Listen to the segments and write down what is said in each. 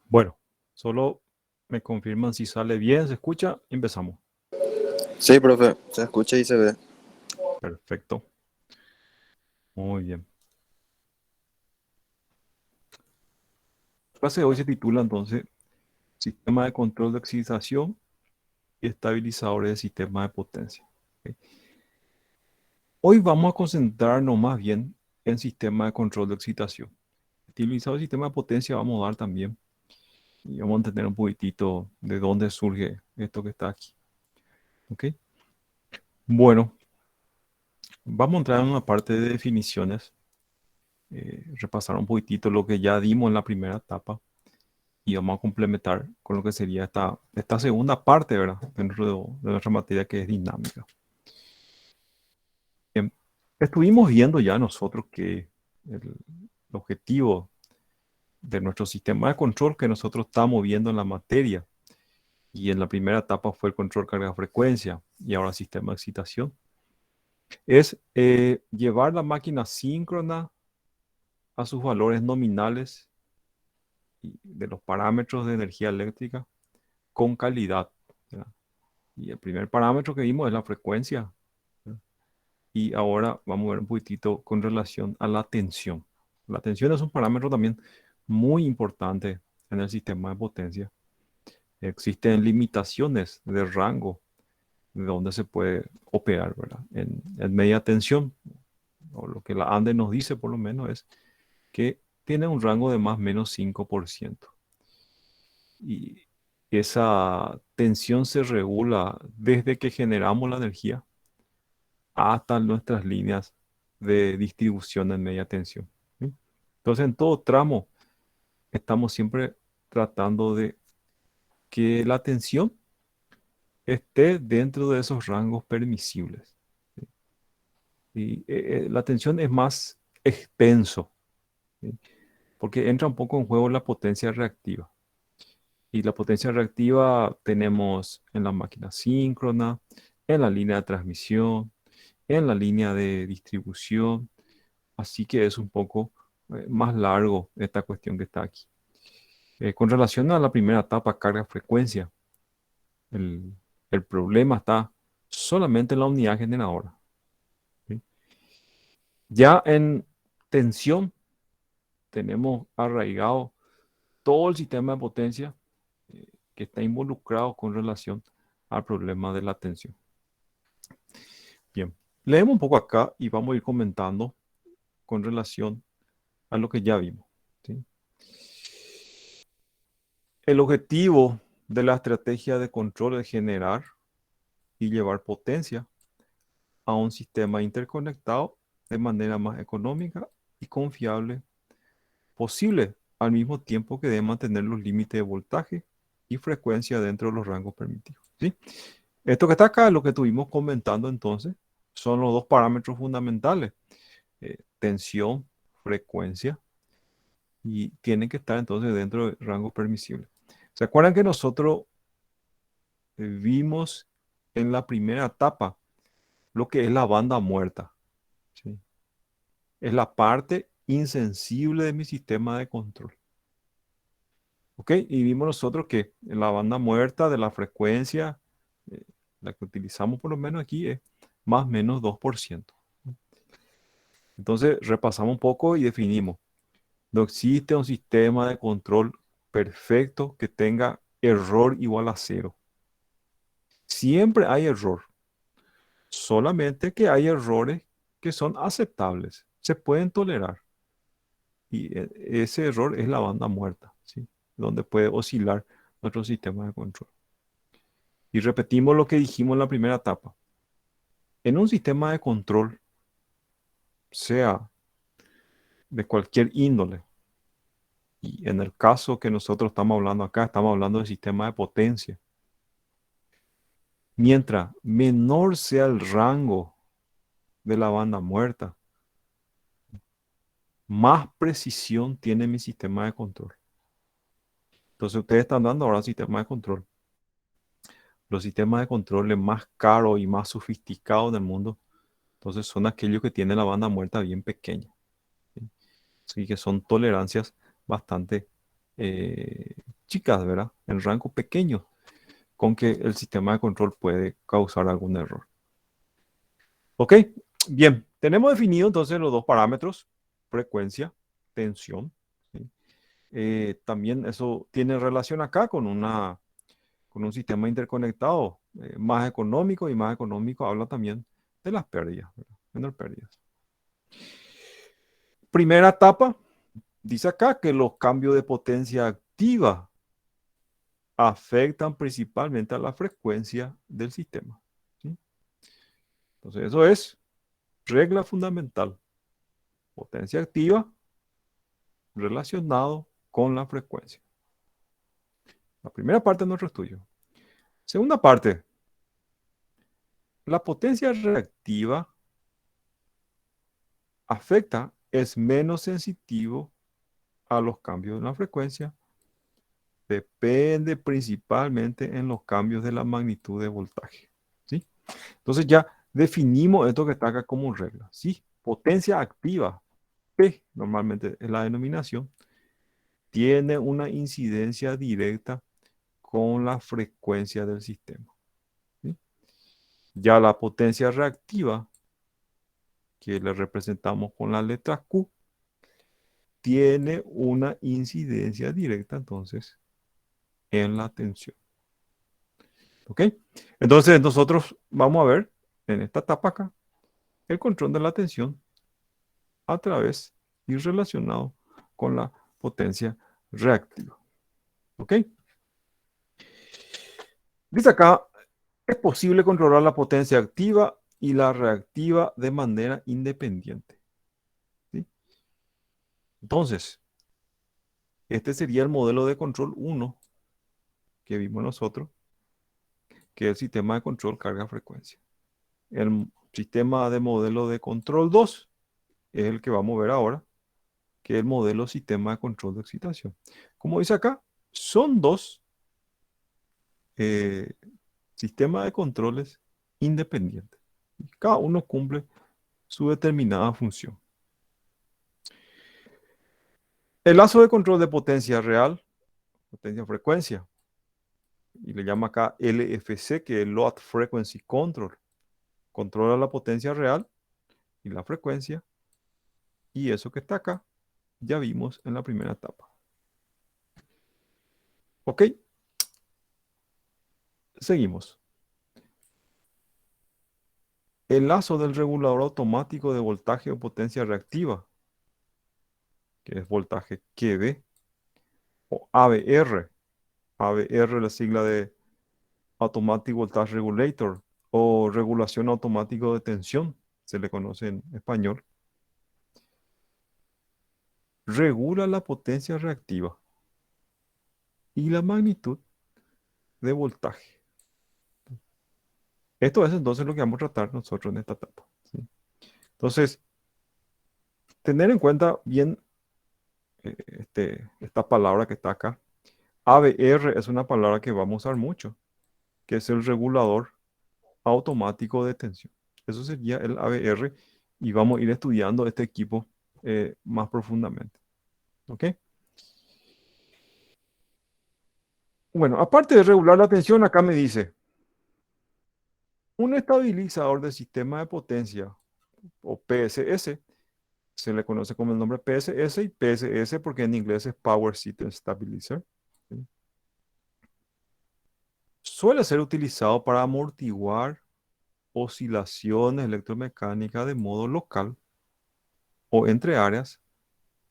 Bueno, solo me confirman si sale bien, se escucha, empezamos. Sí, profe, se escucha y se ve. Perfecto, muy bien. La clase de hoy se titula entonces Sistema de control de excitación y estabilizadores de sistema de potencia. ¿Ok? Hoy vamos a concentrarnos más bien en sistema de control de excitación. Estabilizador de sistema de potencia vamos a dar también y vamos a entender un poquitito de dónde surge esto que está aquí. ¿Ok? Bueno, vamos a entrar en una parte de definiciones, repasar un poquitito lo que ya dimos en la primera etapa y vamos a complementar con lo que sería esta segunda parte, ¿verdad? Dentro de nuestra materia que es dinámica. Bien, estuvimos viendo ya nosotros que el objetivo de nuestro sistema de control que nosotros estamos viendo en la materia y en la primera etapa fue el control carga-frecuencia y ahora sistema de excitación, es llevar la máquina síncrona a sus valores nominales y de los parámetros de energía eléctrica con calidad, ¿verdad? Y el primer parámetro que vimos es la frecuencia, ¿verdad? Y ahora vamos a ver un poquitito con relación a la tensión. La tensión es un parámetro también muy importante en el sistema de potencia. Existen limitaciones de rango de donde se puede operar, ¿verdad? En media tensión, o lo que la ANDE nos dice por lo menos es que tiene un rango de más o menos 5%. Y esa tensión se regula desde que generamos la energía hasta nuestras líneas de distribución en media tensión, ¿sí? Entonces, en todo tramo estamos siempre tratando de que la tensión esté dentro de esos rangos permisibles, ¿sí? Y la tensión es más extenso, ¿sí? Porque entra un poco en juego la potencia reactiva. Y la potencia reactiva tenemos en la máquina síncrona, en la línea de transmisión, en la línea de distribución. Así que es un poco más largo esta cuestión que está aquí. Con relación a la primera etapa, carga-frecuencia, el, el problema está solamente en la unidad generadora, ¿sí? Ya en tensión tenemos arraigado todo el sistema de potencia que está involucrado con relación al problema de la tensión. Bien, leemos un poco acá y vamos a ir comentando con relación a lo que ya vimos, ¿sí? El objetivo de la estrategia de control es generar y llevar potencia a un sistema interconectado de manera más económica y confiable posible, al mismo tiempo que debe mantener los límites de voltaje y frecuencia dentro de los rangos permitidos, ¿sí? Esto que está acá, lo que estuvimos comentando entonces, son los dos parámetros fundamentales, tensión, frecuencia, y tienen que estar entonces dentro de rangos permisibles. ¿Se acuerdan que nosotros vimos en la primera etapa lo que es la banda muerta? ¿Sí? Es la parte insensible de mi sistema de control. ¿Ok? Y vimos nosotros que en la banda muerta de la frecuencia, eh, la que utilizamos por lo menos aquí, es más o menos 2%. Entonces, repasamos un poco y definimos. No existe un sistema de control perfecto que tenga error igual a cero. Siempre hay error, solamente que hay errores que son aceptables, se pueden tolerar. Y ese error es la banda muerta, ¿sí? Donde puede oscilar nuestro sistema de control. Y repetimos lo que dijimos en la primera etapa. En un sistema de control, sea de cualquier índole, y en el caso que nosotros estamos hablando acá, estamos hablando del sistema de potencia. Mientras menor sea el rango de la banda muerta, más precisión tiene mi sistema de control. Entonces ustedes están dando ahora sistema de control. Los sistemas de control más caros y más sofisticados del mundo, entonces son aquellos que tienen la banda muerta bien pequeña, ¿sí? Así que son tolerancias bastante chicas, ¿verdad? En rango pequeño, con que el sistema de control puede causar algún error. ¿Ok? Bien, tenemos definido entonces los dos parámetros, frecuencia, tensión. ¿Sí? También eso tiene relación acá con un sistema interconectado más económico habla también de las pérdidas, ¿verdad? Menor pérdidas. Primera etapa, dice acá que los cambios de potencia activa afectan principalmente a la frecuencia del sistema. ¿Sí? Entonces, eso es regla fundamental. Potencia activa relacionado con la frecuencia. La primera parte de nuestro estudio. Segunda parte, la potencia reactiva afecta, es menos sensitivo a los cambios en la frecuencia. Depende principalmente en los cambios de la magnitud de voltaje. ¿Sí? Entonces ya definimos esto que está acá como regla. ¿Sí? Potencia activa, P normalmente es la denominación, tiene una incidencia directa con la frecuencia del sistema. ¿Sí? Ya la potencia reactiva, que le representamos con la letra Q, tiene una incidencia directa entonces en la tensión. ¿Ok? Entonces nosotros vamos a ver en esta etapa acá el control de la tensión a través y relacionado con la potencia reactiva. ¿Ok? Dice acá, es posible controlar la potencia activa y la reactiva de manera independiente. ¿Sí? Entonces, este sería el modelo de control 1 que vimos nosotros, que es el sistema de control carga-frecuencia. El sistema de modelo de control 2 es el que vamos a ver ahora, que es el modelo sistema de control de excitación. Como dice acá, son dos eh, sistemas de controles independientes. Cada uno cumple su determinada función. El lazo de control de potencia real, potencia-frecuencia, y le llama acá LFC, que es Load Frequency Control. Controla la potencia real y la frecuencia, y eso que está acá ya vimos en la primera etapa. ¿Ok? Seguimos. El lazo del regulador automático de voltaje o potencia reactiva, que es voltaje QB, o AVR. AVR, la sigla de Automatic Voltage Regulator, o regulación automática de tensión, se le conoce en español. Regula la potencia reactiva y la magnitud de voltaje. Esto es entonces lo que vamos a tratar nosotros en esta etapa. ¿Sí? Entonces, tener en cuenta bien esta palabra que está acá. AVR es una palabra que vamos a usar mucho, que es el regulador automático de tensión. Eso sería el AVR y vamos a ir estudiando este equipo más profundamente. ¿Ok? Bueno, aparte de regular la tensión, acá me dice, un estabilizador de sistema de potencia o PSS, se le conoce como el nombre PSS y PSS porque en inglés es Power System Stabilizer. ¿Sí? Suele ser utilizado para amortiguar oscilaciones electromecánicas de modo local o entre áreas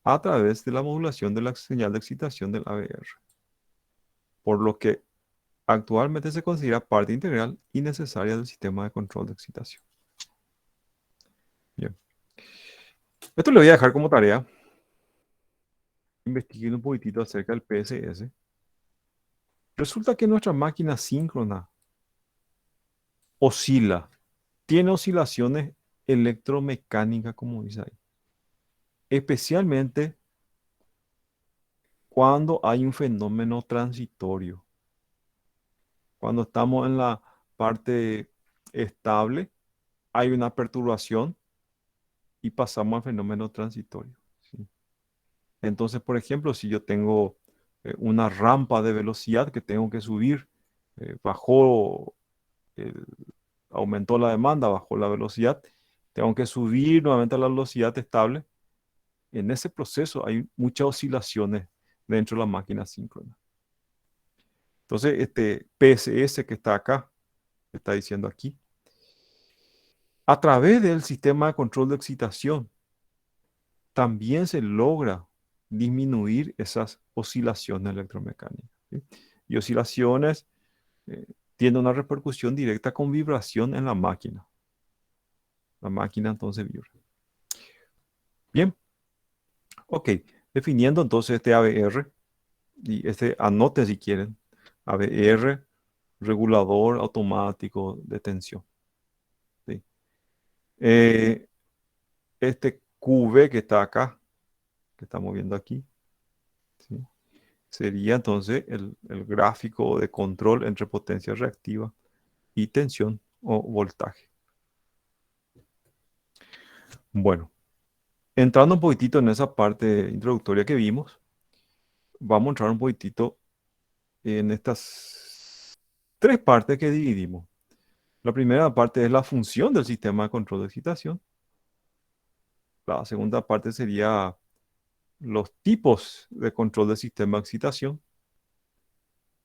a través de la modulación de la señal de excitación del AVR, por lo que actualmente se considera parte integral y necesaria del sistema de control de excitación. Bien. Esto lo voy a dejar como tarea. Investiguen un poquitito acerca del PSS. Resulta que nuestra máquina síncrona oscila, tiene oscilaciones electromecánicas, como dice ahí, especialmente cuando hay un fenómeno transitorio. Cuando estamos en la parte estable, hay una perturbación y pasamos al fenómeno transitorio. ¿Sí? Entonces, por ejemplo, si yo tengo una rampa de velocidad que tengo que subir. Bajó, el- aumentó la demanda, bajó la velocidad. Tengo que subir nuevamente a la velocidad estable. En ese proceso hay muchas oscilaciones dentro de la máquina síncrona. Entonces, este PSS que está acá, que está diciendo aquí, a través del sistema de control de excitación, también se logra disminuir esas oscilaciones electromecánicas, ¿sí? Y oscilaciones tienen una repercusión directa con vibración en la máquina. La máquina entonces vibra. Bien, ok. Definiendo entonces este ABR, y este anote si quieren, ABR, regulador automático de tensión, ¿sí? Eh, este QV que está acá, que estamos viendo aquí, ¿sí? Sería entonces el gráfico de control entre potencia reactiva y tensión o voltaje. Bueno, entrando un poquitito en esa parte introductoria que vimos, vamos a entrar un poquitito en estas tres partes que dividimos. La primera parte es la función del sistema de control de excitación. La segunda parte sería los tipos de control del sistema de excitación.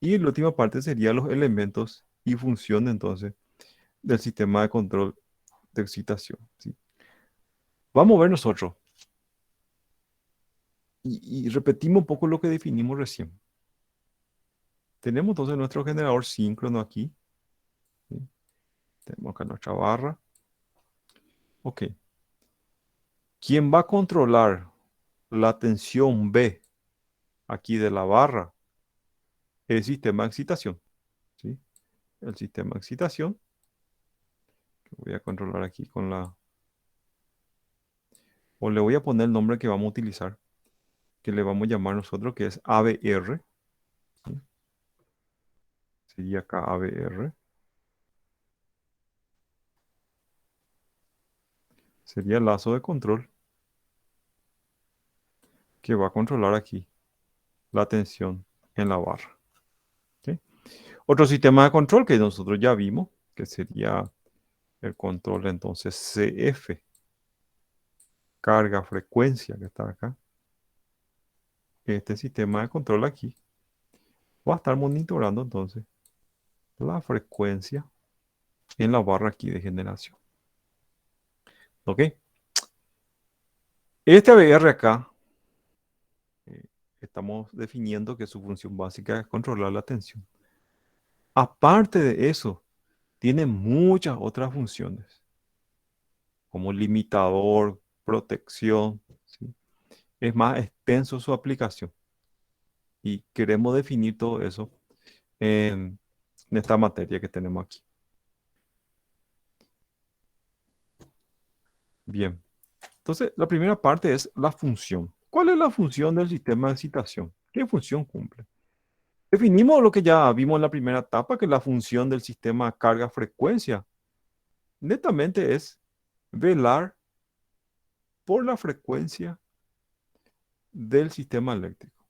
Y la última parte sería los elementos y función entonces del sistema de control de excitación, ¿sí? Vamos a ver nosotros. Y repetimos un poco lo que definimos recién. Tenemos entonces nuestro generador síncrono aquí, ¿sí? Tenemos acá nuestra barra. Ok. ¿Quién va a controlar la tensión B aquí de la barra? El sistema de excitación, ¿sí? El sistema de excitación, que voy a controlar aquí con la... O le voy a poner el nombre que vamos a utilizar, que le vamos a llamar nosotros, que es ABR, ¿sí? Sería acá ABR. Sería el lazo de control que va a controlar aquí la tensión en la barra, ¿sí? Otro sistema de control que nosotros ya vimos, que sería el control entonces CF, carga, frecuencia, que está acá. Este sistema de control aquí va a estar monitoreando entonces la frecuencia en la barra aquí de generación. ¿Ok? Este ABR acá, eh, estamos definiendo que su función básica es controlar la tensión. Aparte de eso, tiene muchas otras funciones, como limitador, protección, ¿sí? Es más extenso su aplicación y queremos definir todo eso en esta materia que tenemos aquí. Bien, entonces la primera parte es la función. ¿Cuál es la función del sistema de excitación? ¿Qué función cumple? Definimos lo que ya vimos en la primera etapa, que la función del sistema carga-frecuencia netamente es velar por la frecuencia del sistema eléctrico.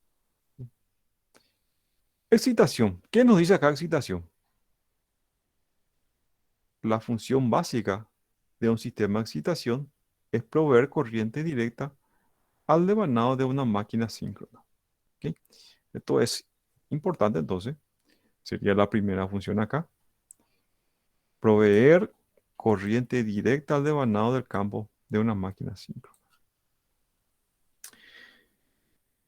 Excitación. ¿Qué nos dice acá excitación? La función básica de un sistema de excitación es proveer corriente directa al devanado de una máquina síncrona, ¿ok? Esto es importante entonces. Sería la primera función acá. Proveer corriente directa al devanado del campo de una máquina síncrona.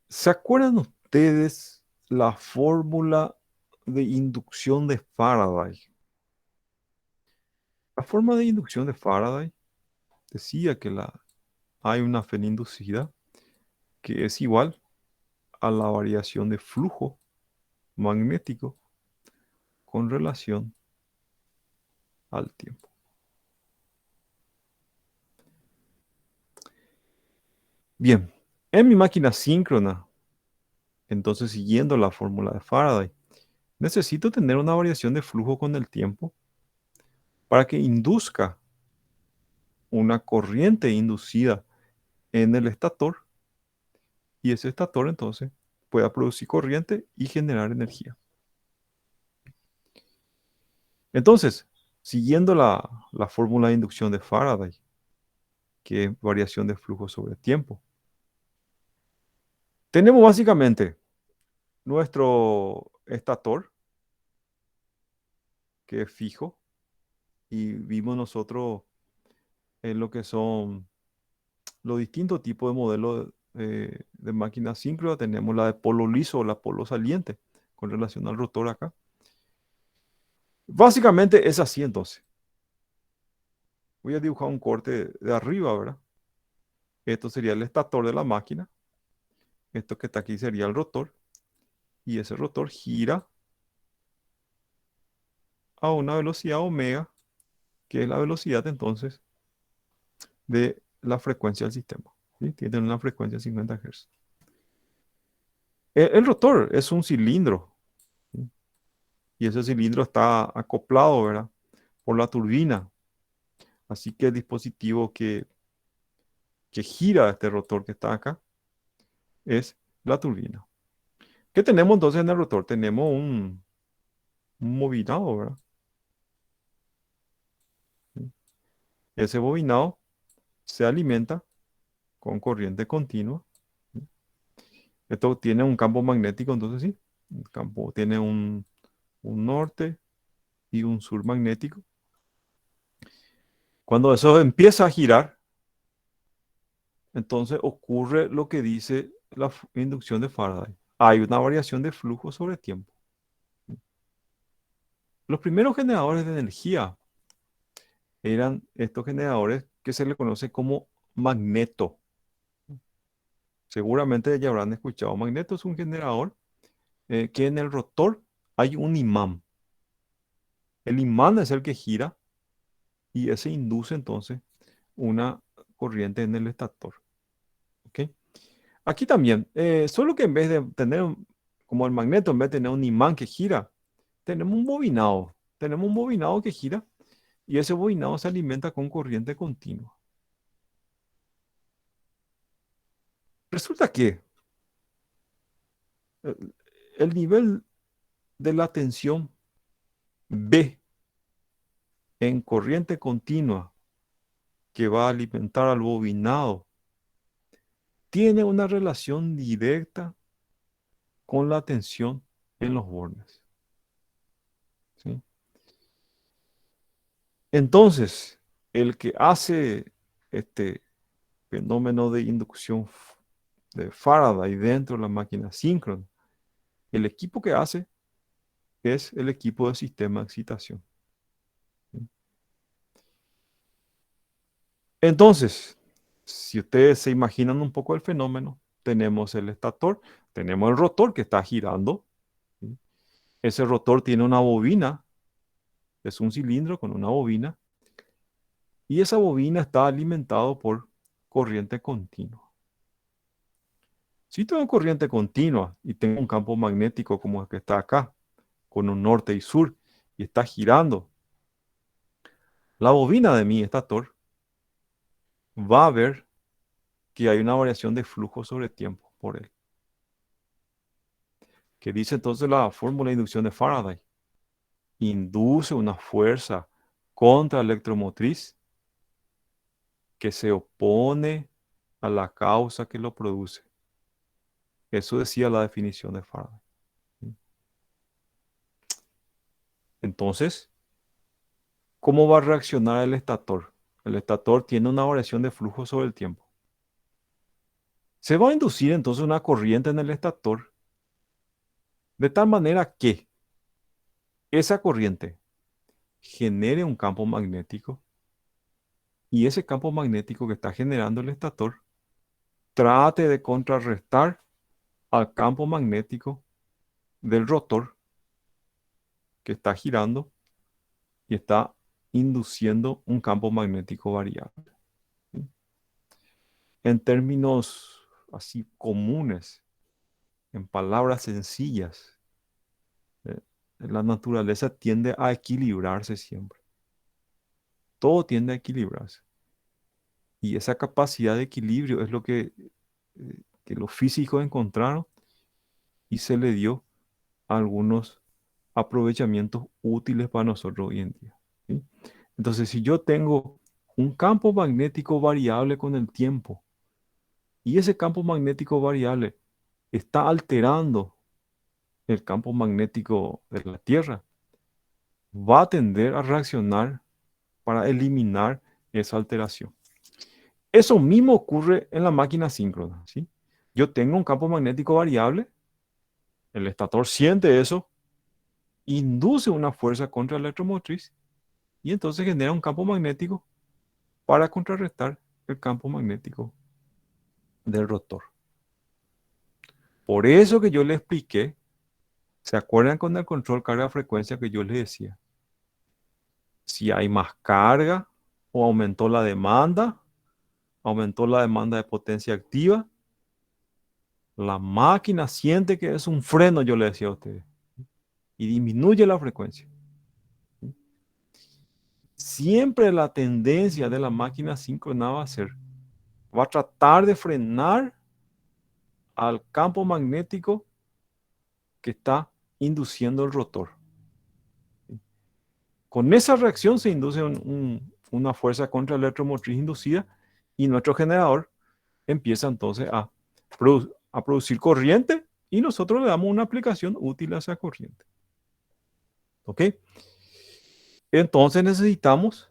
¿Se acuerdan ustedes la fórmula de inducción de Faraday? La forma de inducción de Faraday decía que hay una fe inducida que es igual a la variación de flujo magnético con relación al tiempo. Bien, en mi máquina síncrona, entonces siguiendo la fórmula de Faraday, necesito tener una variación de flujo con el tiempo para que induzca una corriente inducida en el estator y ese estator entonces pueda producir corriente y generar energía. Entonces, siguiendo la fórmula de inducción de Faraday, que es variación de flujo sobre tiempo, tenemos básicamente nuestro estator, que es fijo, y vimos nosotros en lo que son los distintos tipos de modelos de máquina síncrona. Tenemos la de polo liso o la polo saliente, con relación al rotor acá. Básicamente es así entonces. Voy a dibujar un corte de arriba, ¿verdad? Esto sería el estator de la máquina. Esto que está aquí sería el rotor. Y ese rotor gira a una velocidad omega, que es la velocidad entonces de la frecuencia del sistema. ¿Sí? Tiene una frecuencia de 50 Hz. El rotor es un cilindro, ¿sí? Y ese cilindro está acoplado, ¿verdad? Por la turbina. Así que el dispositivo que gira este rotor que está acá es la turbina. ¿Qué tenemos entonces en el rotor? Tenemos un bobinado, ¿verdad? Ese bobinado se alimenta con corriente continua. Esto tiene un campo magnético, entonces sí. El campo tiene un norte y un sur magnético. Cuando eso empieza a girar, entonces ocurre lo que dice la inducción de Faraday. Hay una variación de flujo sobre tiempo. Los primeros generadores de energía eran estos generadores que se le conoce como magneto. Seguramente ya habrán escuchado. Magneto es un generador que en el rotor hay un imán. El imán es el que gira y ese induce entonces una corriente en el estator. ¿Ok? Aquí también, solo que en vez de tener como el magneto, en vez de tener un imán que gira, tenemos un bobinado. Tenemos un bobinado que gira y ese bobinado se alimenta con corriente continua. Resulta que el, el nivel de la tensión B en corriente continua que va a alimentar al bobinado tiene una relación directa con la tensión en los bornes. ¿Sí? Entonces, el que hace este fenómeno de inducción de Faraday dentro de la máquina síncrona, el equipo que hace es el equipo de sistema de excitación. ¿Sí? Entonces, si ustedes se imaginan un poco el fenómeno, tenemos el estator, tenemos el rotor que está girando. ¿Sí? Ese rotor tiene una bobina, es un cilindro con una bobina, y esa bobina está alimentado por corriente continua. Si tengo corriente continua y tengo un campo magnético como el que está acá, con un norte y sur, y está girando, la bobina de mi estator va a ver que hay una variación de flujo sobre tiempo por él. ¿Qué dice entonces la fórmula de inducción de Faraday? Induce una fuerza contraelectromotriz que se opone a la causa que lo produce. Eso decía la definición de Faraday. Entonces, ¿cómo va a reaccionar el estator? El estator tiene una variación de flujo sobre el tiempo. Se va a inducir entonces una corriente en el estator de tal manera que esa corriente genere un campo magnético y ese campo magnético que está generando el estator trate de contrarrestar al campo magnético del rotor que está girando y está induciendo un campo magnético variable. ¿Sí? En términos así comunes, en palabras sencillas, eh, la naturaleza tiende a equilibrarse siempre. Todo tiende a equilibrarse. Y esa capacidad de equilibrio es lo que los físicos encontraron y se le dio algunos aprovechamientos útiles para nosotros hoy en día, ¿sí? Entonces, si yo tengo un campo magnético variable con el tiempo y ese campo magnético variable está alterando el campo magnético de la Tierra, va a tender a reaccionar para eliminar esa alteración. Eso mismo ocurre en la máquina síncrona, ¿sí? Yo tengo un campo magnético variable, el estator siente eso, induce una fuerza contra electromotriz y entonces genera un campo magnético para contrarrestar el campo magnético del rotor. Por eso que yo le expliqué, ¿se acuerdan con el control carga-frecuencia que yo les decía? Si hay más carga o aumentó la demanda de potencia activa, la máquina siente que es un freno, yo le decía a ustedes, y disminuye la frecuencia. Siempre la tendencia de la máquina síncrona va a tratar de frenar al campo magnético que está induciendo el rotor. Con esa reacción se induce una fuerza contra electromotriz inducida y nuestro generador empieza entonces a producir corriente y nosotros le damos una aplicación útil a esa corriente. ¿Ok? Entonces necesitamos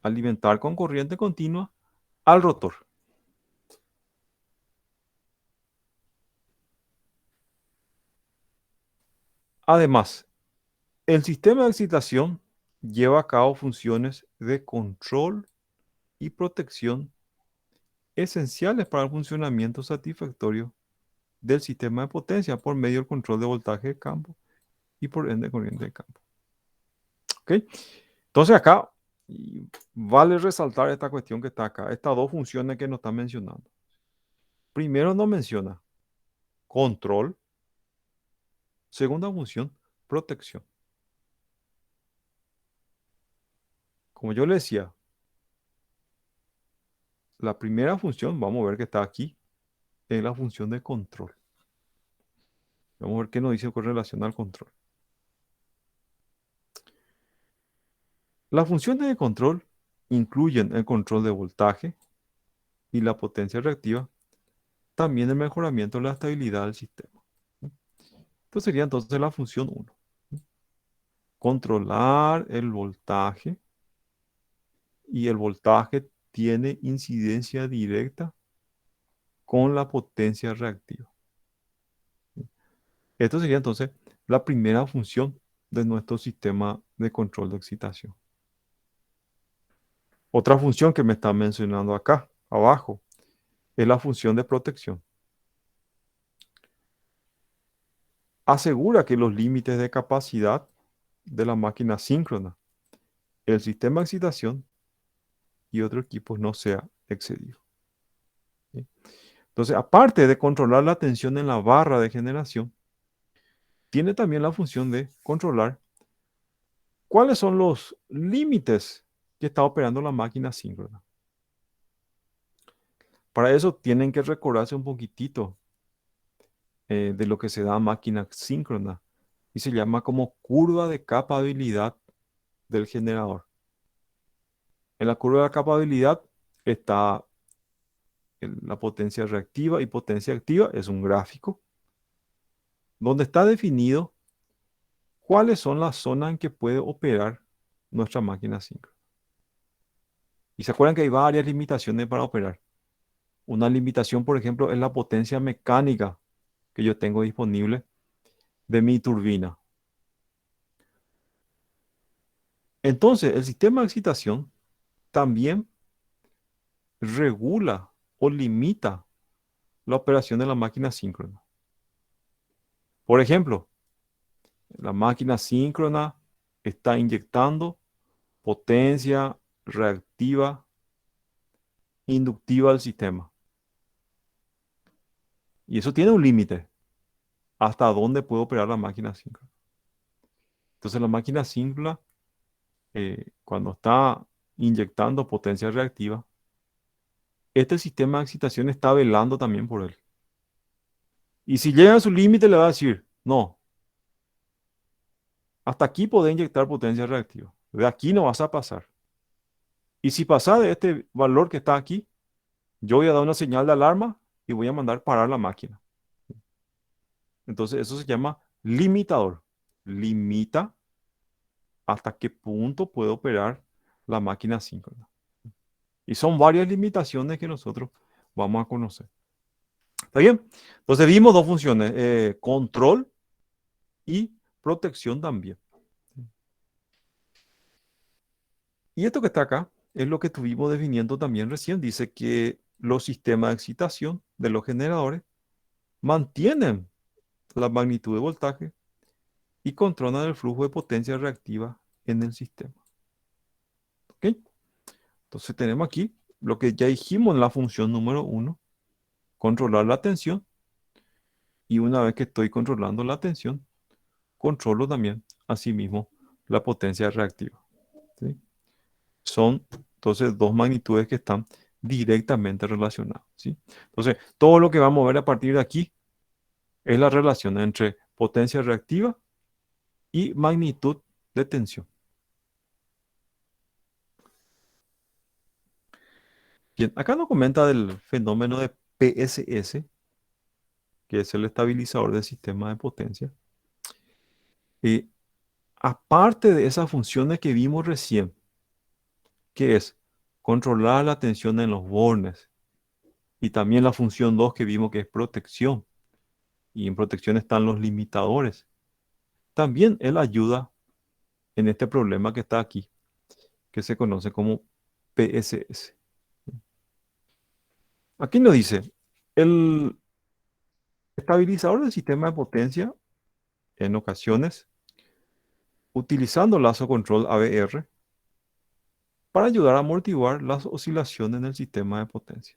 alimentar con corriente continua al rotor. Además, el sistema de excitación lleva a cabo funciones de control y protección esenciales para el funcionamiento satisfactorio del sistema de potencia por medio del control de voltaje de campo y por ende corriente de campo. ¿Ok? Entonces acá vale resaltar esta cuestión que está acá, estas dos funciones que nos está mencionando. Primero nos menciona control, segunda función, protección. Como yo le decía, la primera función, vamos a ver que está aquí, es la función de control. Vamos a ver qué nos dice con relación al control. Las funciones de control incluyen el control de voltaje y la potencia reactiva, también el mejoramiento de la estabilidad del sistema. Esto sería entonces la función 1. Controlar el voltaje, y el voltaje tiene incidencia directa con la potencia reactiva. Esto sería entonces la primera función de nuestro sistema de control de excitación. Otra función que me está mencionando acá, abajo, es la función de protección. Asegura que los límites de capacidad de la máquina síncrona, el sistema de excitación y otro equipo no sea excedido. ¿Sí? Entonces, aparte de controlar la tensión en la barra de generación, tiene también la función de controlar cuáles son los límites que está operando la máquina síncrona. Para eso tienen que recordarse un poquitito de lo que se da máquina síncrona y se llama como curva de capabilidad del generador. En la curva de capabilidad está la potencia reactiva y potencia activa, es un gráfico donde está definido cuáles son las zonas en que puede operar nuestra máquina síncrona. Y se acuerdan que hay varias limitaciones para operar. Una limitación, por ejemplo, es la potencia mecánica que yo tengo disponible de mi turbina. Entonces, el sistema de excitación también regula o limita la operación de la máquina síncrona. Por ejemplo, la máquina síncrona está inyectando potencia reactiva inductiva al sistema. Y eso tiene un límite. ¿Hasta dónde puede operar la máquina síncrona? Entonces la máquina síncrona, cuando está inyectando potencia reactiva, este sistema de excitación está velando también por él. Y si llega a su límite, le va a decir, no, hasta aquí podés inyectar potencia reactiva. De aquí no vas a pasar. Y si pasa de este valor que está aquí, yo voy a dar una señal de alarma y voy a mandar parar la máquina. Entonces eso se llama limitador. Limita hasta qué punto puede operar la máquina síncrona. Y son varias limitaciones que nosotros vamos a conocer. ¿Está bien? Entonces vimos dos funciones, control y protección también. Y esto que está acá es lo que estuvimos definiendo también recién. Dice que los sistemas de excitación de los generadores mantienen la magnitud de voltaje y controlan el flujo de potencia reactiva en el sistema. ¿Ok? Entonces tenemos aquí lo que ya dijimos en la función número 1, controlar la tensión. Y una vez que estoy controlando la tensión, controlo también, asimismo, la potencia reactiva. ¿Sí? Son entonces dos magnitudes que están directamente relacionadas. ¿Sí? Entonces, todo lo que vamos a ver a partir de aquí es la relación entre potencia reactiva y magnitud de tensión. Bien, acá nos comenta del fenómeno de PSS, que es el estabilizador del sistema de potencia. Y aparte de esas funciones que vimos recién, que es controlar la tensión en los bornes, y también la función 2 que vimos que es protección, y en protección están los limitadores. También él ayuda en este problema que está aquí, que se conoce como PSS. Aquí nos dice, el estabilizador del sistema de potencia, en ocasiones, utilizando lazo control ABR, para ayudar a amortiguar las oscilaciones en el sistema de potencia.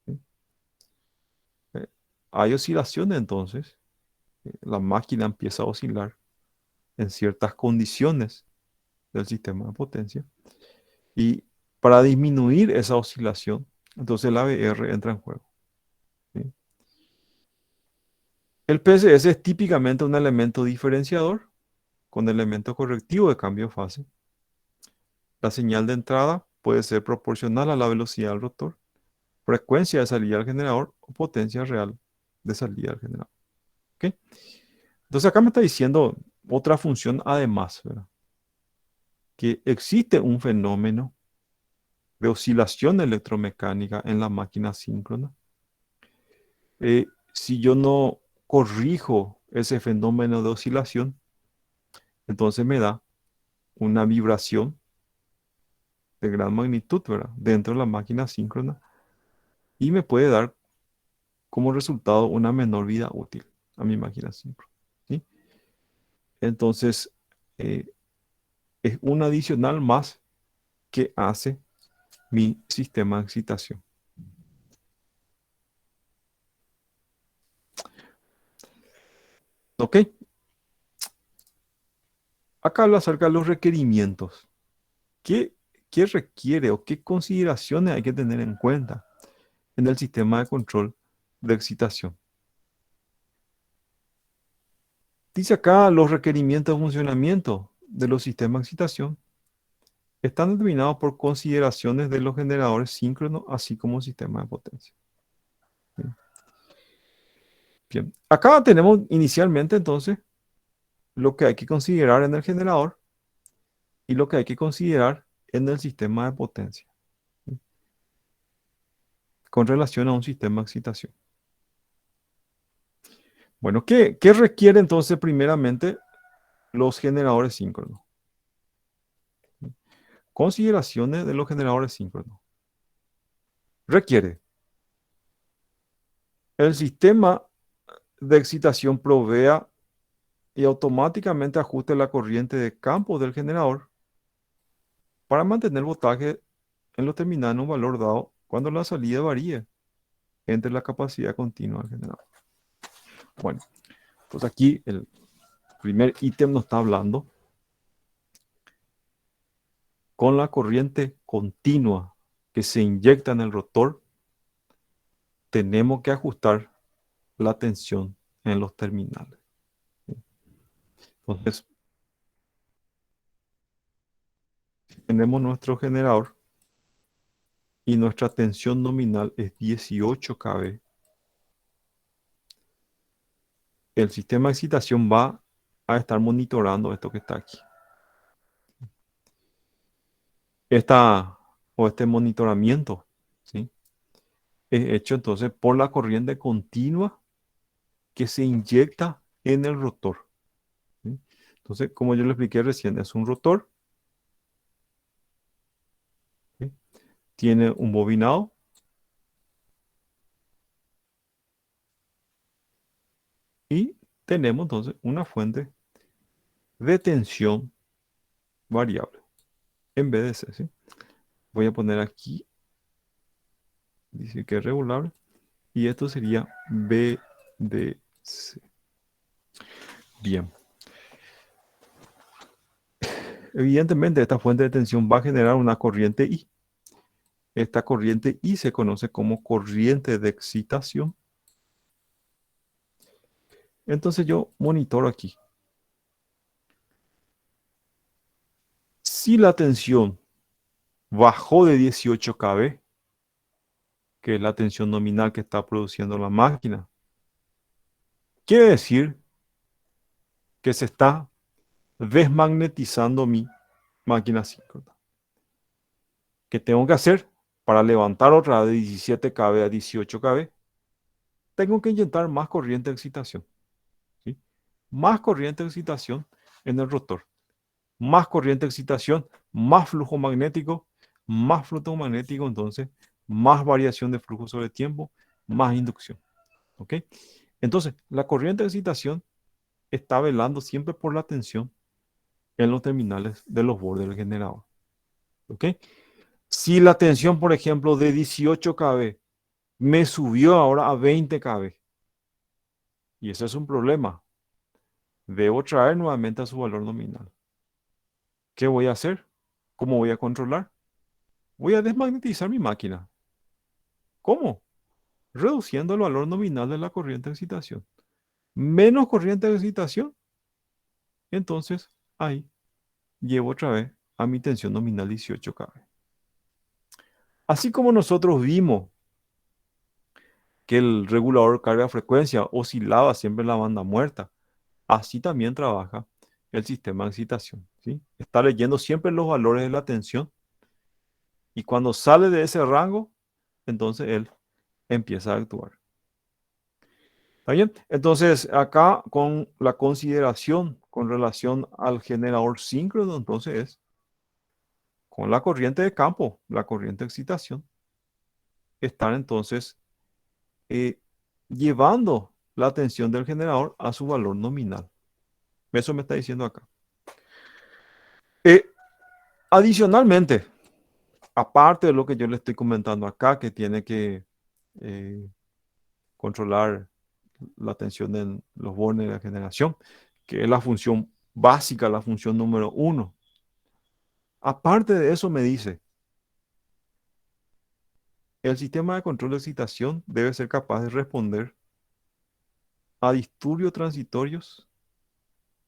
¿Sí? Eh, Hay oscilaciones entonces, la máquina empieza a oscilar en ciertas condiciones del sistema de potencia. Y para disminuir esa oscilación, entonces el ABR entra en juego. ¿Sí? El PSS es típicamente un elemento diferenciador con elemento correctivo de cambio de fase. La señal de entrada puede ser proporcional a la velocidad del rotor, frecuencia de salida del generador o potencia real de salida del generador. ¿Ok? Entonces acá me está diciendo otra función además, ¿verdad? Que existe un fenómeno de oscilación electromecánica en la máquina síncrona. Si yo no corrijo ese fenómeno de oscilación, entonces me da una vibración de gran magnitud, ¿verdad? Dentro de la máquina síncrona y me puede dar como resultado una menor vida útil a mi máquina síncrona. ¿Sí? Entonces, eh, es un adicional más que hace mi sistema de excitación. ¿Ok? Acá habla acerca de los requerimientos. ¿Qué, qué requiere o qué consideraciones hay que tener en cuenta en el sistema de control de excitación? Dice acá los requerimientos de funcionamiento de los sistemas de excitación están determinados por consideraciones de los generadores síncronos, así como sistemas de potencia. Bien. Bien. Acá tenemos inicialmente entonces lo que hay que considerar en el generador y lo que hay que considerar en el sistema de potencia, ¿sí? Con relación a un sistema de excitación. Bueno, ¿qué requiere entonces primeramente los generadores síncronos? Consideraciones de los generadores síncronos. Requiere el sistema de excitación provea y automáticamente ajuste la corriente de campo del generador para mantener el voltaje en los terminales en un valor dado cuando la salida varíe entre la capacidad continua del generador. Bueno, pues aquí el primer ítem nos está hablando con la corriente continua que se inyecta en el rotor, tenemos que ajustar la tensión en los terminales. Entonces, tenemos nuestro generador y nuestra tensión nominal es 18 kV. El sistema de excitación va a estar monitorando esto que está aquí. Este monitoramiento, ¿sí?, es hecho entonces por la corriente continua que se inyecta en el rotor, ¿sí? Entonces, como yo le expliqué recién, es un rotor, ¿sí?, tiene un bobinado y tenemos entonces una fuente de tensión variable en BDC, ¿sí? Voy a poner aquí, dice que es regulable, y esto sería BDC. Bien. Evidentemente, esta fuente de tensión va a generar una corriente I. Esta corriente I se conoce como corriente de excitación. Entonces yo monitoro aquí. Si la tensión bajó de 18 kV, que es la tensión nominal que está produciendo la máquina, quiere decir que se está desmagnetizando mi máquina síncrona. ¿Qué tengo que hacer para levantar otra de 17 kV a 18 kV? Tengo que inyectar más corriente de excitación, ¿sí? Más corriente de excitación en el rotor. Más corriente de excitación, más flujo magnético, entonces más variación de flujo sobre tiempo, más inducción. ¿Ok? Entonces, la corriente de excitación está velando siempre por la tensión en los terminales de los bordes del generador. ¿Ok? Si la tensión, por ejemplo, de 18 kV me subió ahora a 20 kV, y ese es un problema, debo traer nuevamente a su valor nominal. ¿Qué voy a hacer? ¿Cómo voy a controlar? Voy a desmagnetizar mi máquina. ¿Cómo? Reduciendo el valor nominal de la corriente de excitación. Menos corriente de excitación, entonces ahí llevo otra vez a mi tensión nominal 18 kV. Así como nosotros vimos que el regulador carga-frecuencia oscilaba siempre en la banda muerta, así también trabaja el sistema de excitación, ¿sí? Está leyendo siempre los valores de la tensión y cuando sale de ese rango, entonces él empieza a actuar. ¿Está bien? Entonces, acá con la consideración con relación al generador síncrono, entonces es con la corriente de campo, la corriente de excitación, están entonces eh, llevando la tensión del generador a su valor nominal. Eso me está diciendo acá. Eh, Adicionalmente, aparte de lo que yo le estoy comentando acá, que tiene que eh, controlar la tensión en los bornes de la generación, que es la función básica, la función número 1. Aparte de eso, me dice, el sistema de control de excitación debe ser capaz de responder a disturbios transitorios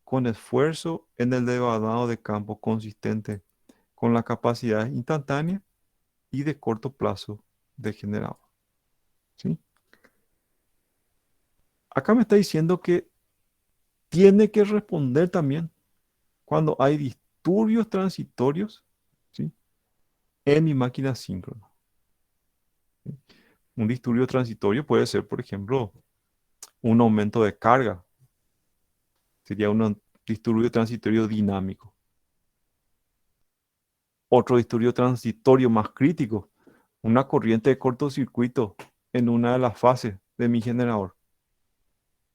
con esfuerzo en el devanado de campo consistente con la capacidad instantánea y de corto plazo de generador, ¿sí? Acá me está diciendo que tiene que responder también cuando hay disturbios transitorios, ¿sí?, en mi máquina síncrona. ¿Sí? Un disturbio transitorio puede ser, por ejemplo, un aumento de carga. Sería un disturbio transitorio dinámico. Otro disturbio transitorio más crítico, una corriente de cortocircuito en una de las fases de mi generador.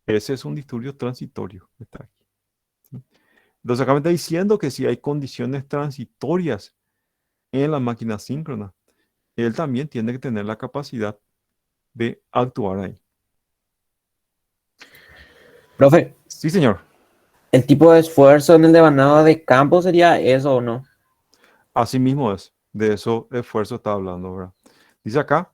Ese es un disturbio transitorio. Está aquí, ¿sí? Entonces acá me está diciendo que si hay condiciones transitorias en la máquina síncrona, él también tiene que tener la capacidad de actuar ahí. Profe, Sí, señor. ¿el tipo de esfuerzo en el devanado de campo sería eso o no? Así mismo es. De eso esfuerzo está hablando, ¿verdad? Dice acá,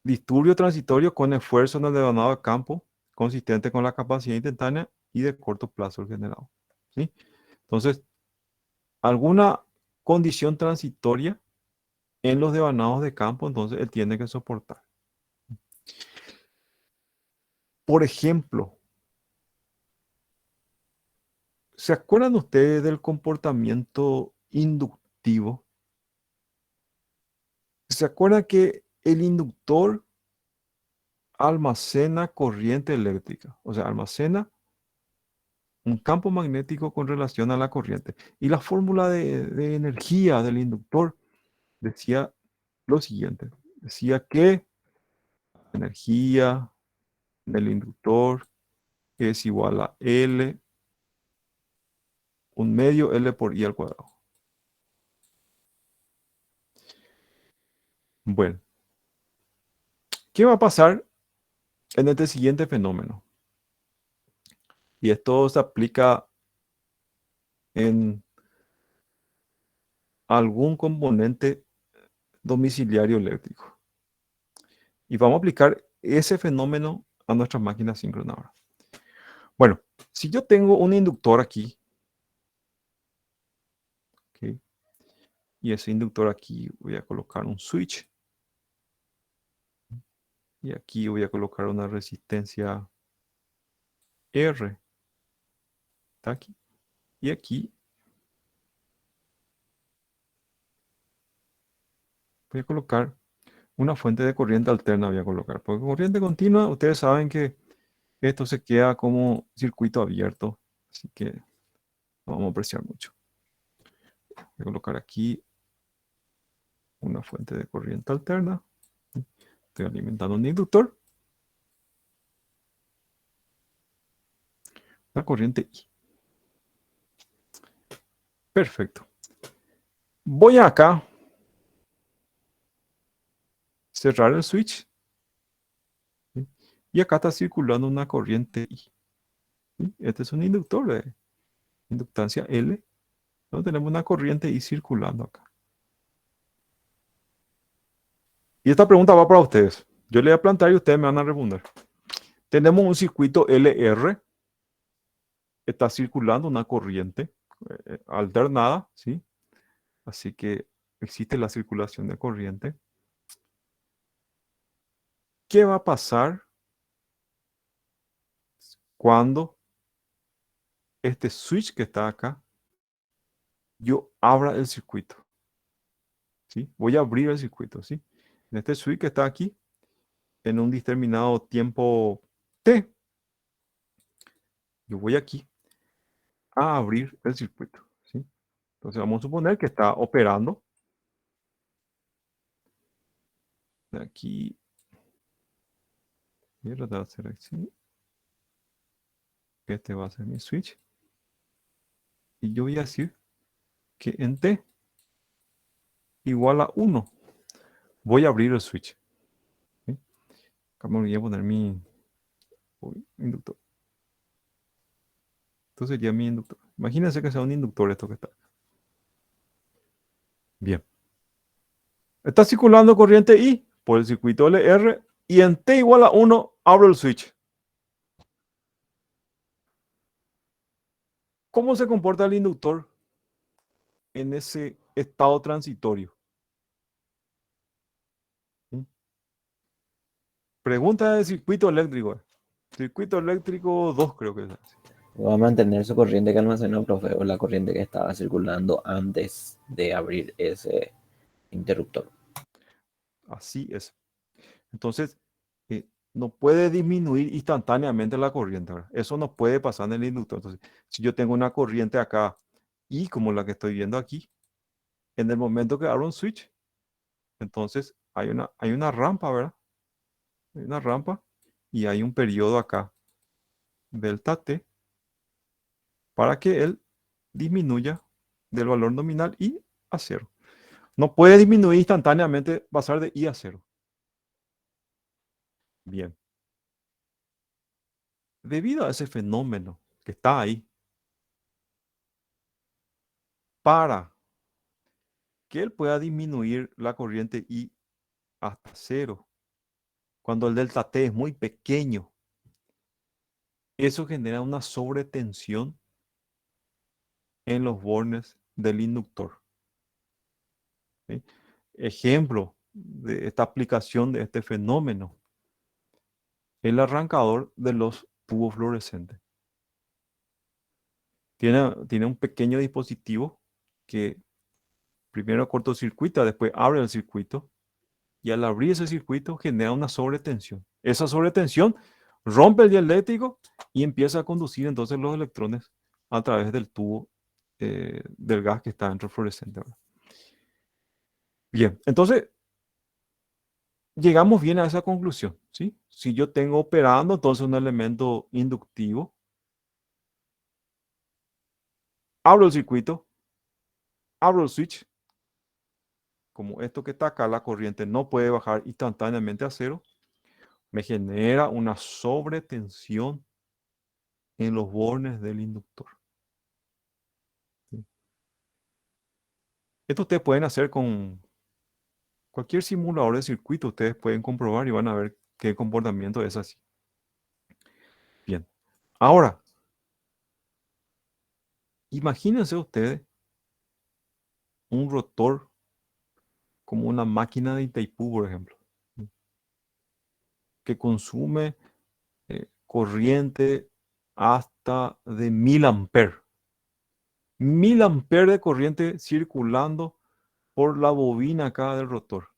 Disturbio transitorio con esfuerzo en el devanado de campo consistente con la capacidad instantánea y de corto plazo generado. ¿Sí? Entonces, alguna condición transitoria en los devanados de campo, entonces él tiene que soportar. Por ejemplo, ¿se acuerdan ustedes del comportamiento inductivo? ¿Se acuerdan que el inductor almacena corriente eléctrica? O sea, almacena un campo magnético con relación a la corriente. Y la fórmula de energía del inductor decía lo siguiente. Decía que energía del inductor es igual a L, un medio L por I al cuadrado. Bueno, ¿qué va a pasar en este siguiente fenómeno? Y esto se aplica en algún componente domiciliario eléctrico. Y vamos a aplicar ese fenómeno a nuestras máquinas síncronas ahora. Bueno, si yo tengo un inductor aquí, ¿ok? Y ese inductor aquí voy a colocar un switch. Y aquí voy a colocar una resistencia R. Está aquí. Y aquí voy a colocar una fuente de corriente alterna. Voy a colocar. Porque corriente continua, ustedes saben que esto se queda como circuito abierto. Así que no vamos a apreciar mucho. Voy a colocar aquí una fuente de corriente alterna. Estoy alimentando un inductor. La corriente I. Perfecto. Voy acá. Cerrar el switch. ¿Sí? Y acá está circulando una corriente I. ¿Sí? Este es un inductor de inductancia L. Entonces tenemos una corriente I circulando acá. Y esta pregunta va para ustedes. Yo le voy a plantear y ustedes me van a responder. Tenemos un circuito LR. Está circulando una corriente alternada, ¿sí? Así que existe la circulación de corriente. ¿Qué va a pasar cuando este switch que está acá, yo abra el circuito? ¿Sí? Voy a abrir el circuito, ¿sí? En este switch que está aquí, en un determinado tiempo T, yo voy aquí a abrir el circuito, ¿sí? Entonces vamos a suponer que está operando. Aquí, voy a tratar de hacer así. Este va a ser mi switch. Y yo voy a decir que en T igual a 1, voy a abrir el switch. ¿Sí? Acá me voy a poner mi inductor. Esto sería mi inductor. Imagínense que sea un inductor esto que está acá. Bien. Está circulando corriente I por el circuito LR y en T igual a 1 abro el switch. ¿Cómo se comporta el inductor en ese estado transitorio? ¿Sí? Pregunta de circuito eléctrico. Circuito eléctrico 2 creo que es. Va a mantener su corriente que almacenó, profe, o la corriente que estaba circulando antes de abrir ese interruptor. Así es. Entonces, no puede disminuir instantáneamente la corriente, ¿verdad? Eso no puede pasar en el inductor. Entonces, si yo tengo una corriente acá y como la que estoy viendo aquí, en el momento que abro un switch, entonces hay una rampa, ¿verdad? Hay una rampa y hay un periodo acá, delta T, para que él disminuya del valor nominal I a cero. No puede disminuir instantáneamente, pasar de I a cero. Bien. Debido a ese fenómeno que está ahí, para que él pueda disminuir la corriente I hasta cero, cuando el delta T es muy pequeño, eso genera una sobretensión en los bornes del inductor. ¿Sí? Ejemplo de esta aplicación de este fenómeno, el arrancador de los tubos fluorescentes. Tiene un pequeño dispositivo que primero cortocircuita, después abre el circuito, y al abrir ese circuito genera una sobretensión. Esa sobretensión rompe el dieléctrico y empieza a conducir entonces los electrones a través del tubo del gas que está dentro del fluorescente, ¿verdad? Bien, entonces llegamos bien a esa conclusión, ¿sí? Si yo tengo operando entonces un elemento inductivo, abro el circuito, abro el switch, como esto que está acá, la corriente no puede bajar instantáneamente a cero, me genera una sobretensión en los bornes del inductor. ¿Sí? Esto ustedes pueden hacer con cualquier simulador de circuito, ustedes pueden comprobar y van a ver qué comportamiento es así. Bien, ahora, imagínense ustedes un rotor como una máquina de Itaipú, por ejemplo, que consume corriente hasta de 1000 amperes. 1000 amperes de corriente circulando por la bobina acá del rotor.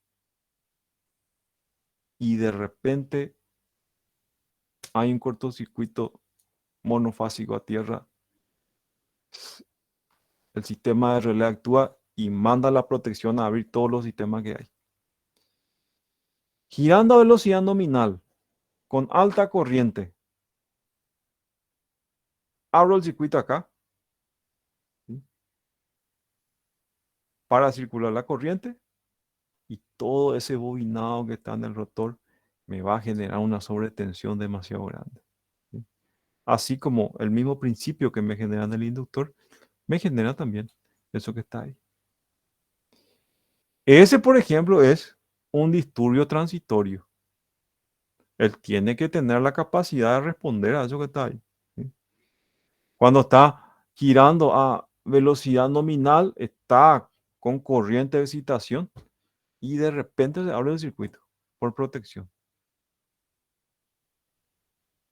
Y de repente hay un cortocircuito monofásico a tierra. El sistema de relé actúa y manda la protección a abrir todos los sistemas que hay. Girando a velocidad nominal, con alta corriente, abro el circuito acá, ¿sí?, para circular la corriente, y todo ese bobinado que está en el rotor me va a generar una sobretensión demasiado grande, ¿sí? Así como el mismo principio que me genera en el inductor, me genera también eso que está ahí. Ese, por ejemplo, es un disturbio transitorio. Él tiene que tener la capacidad de responder a eso que está ahí, ¿sí? Cuando está girando a velocidad nominal, está con corriente de excitación y de repente se abre el circuito por protección.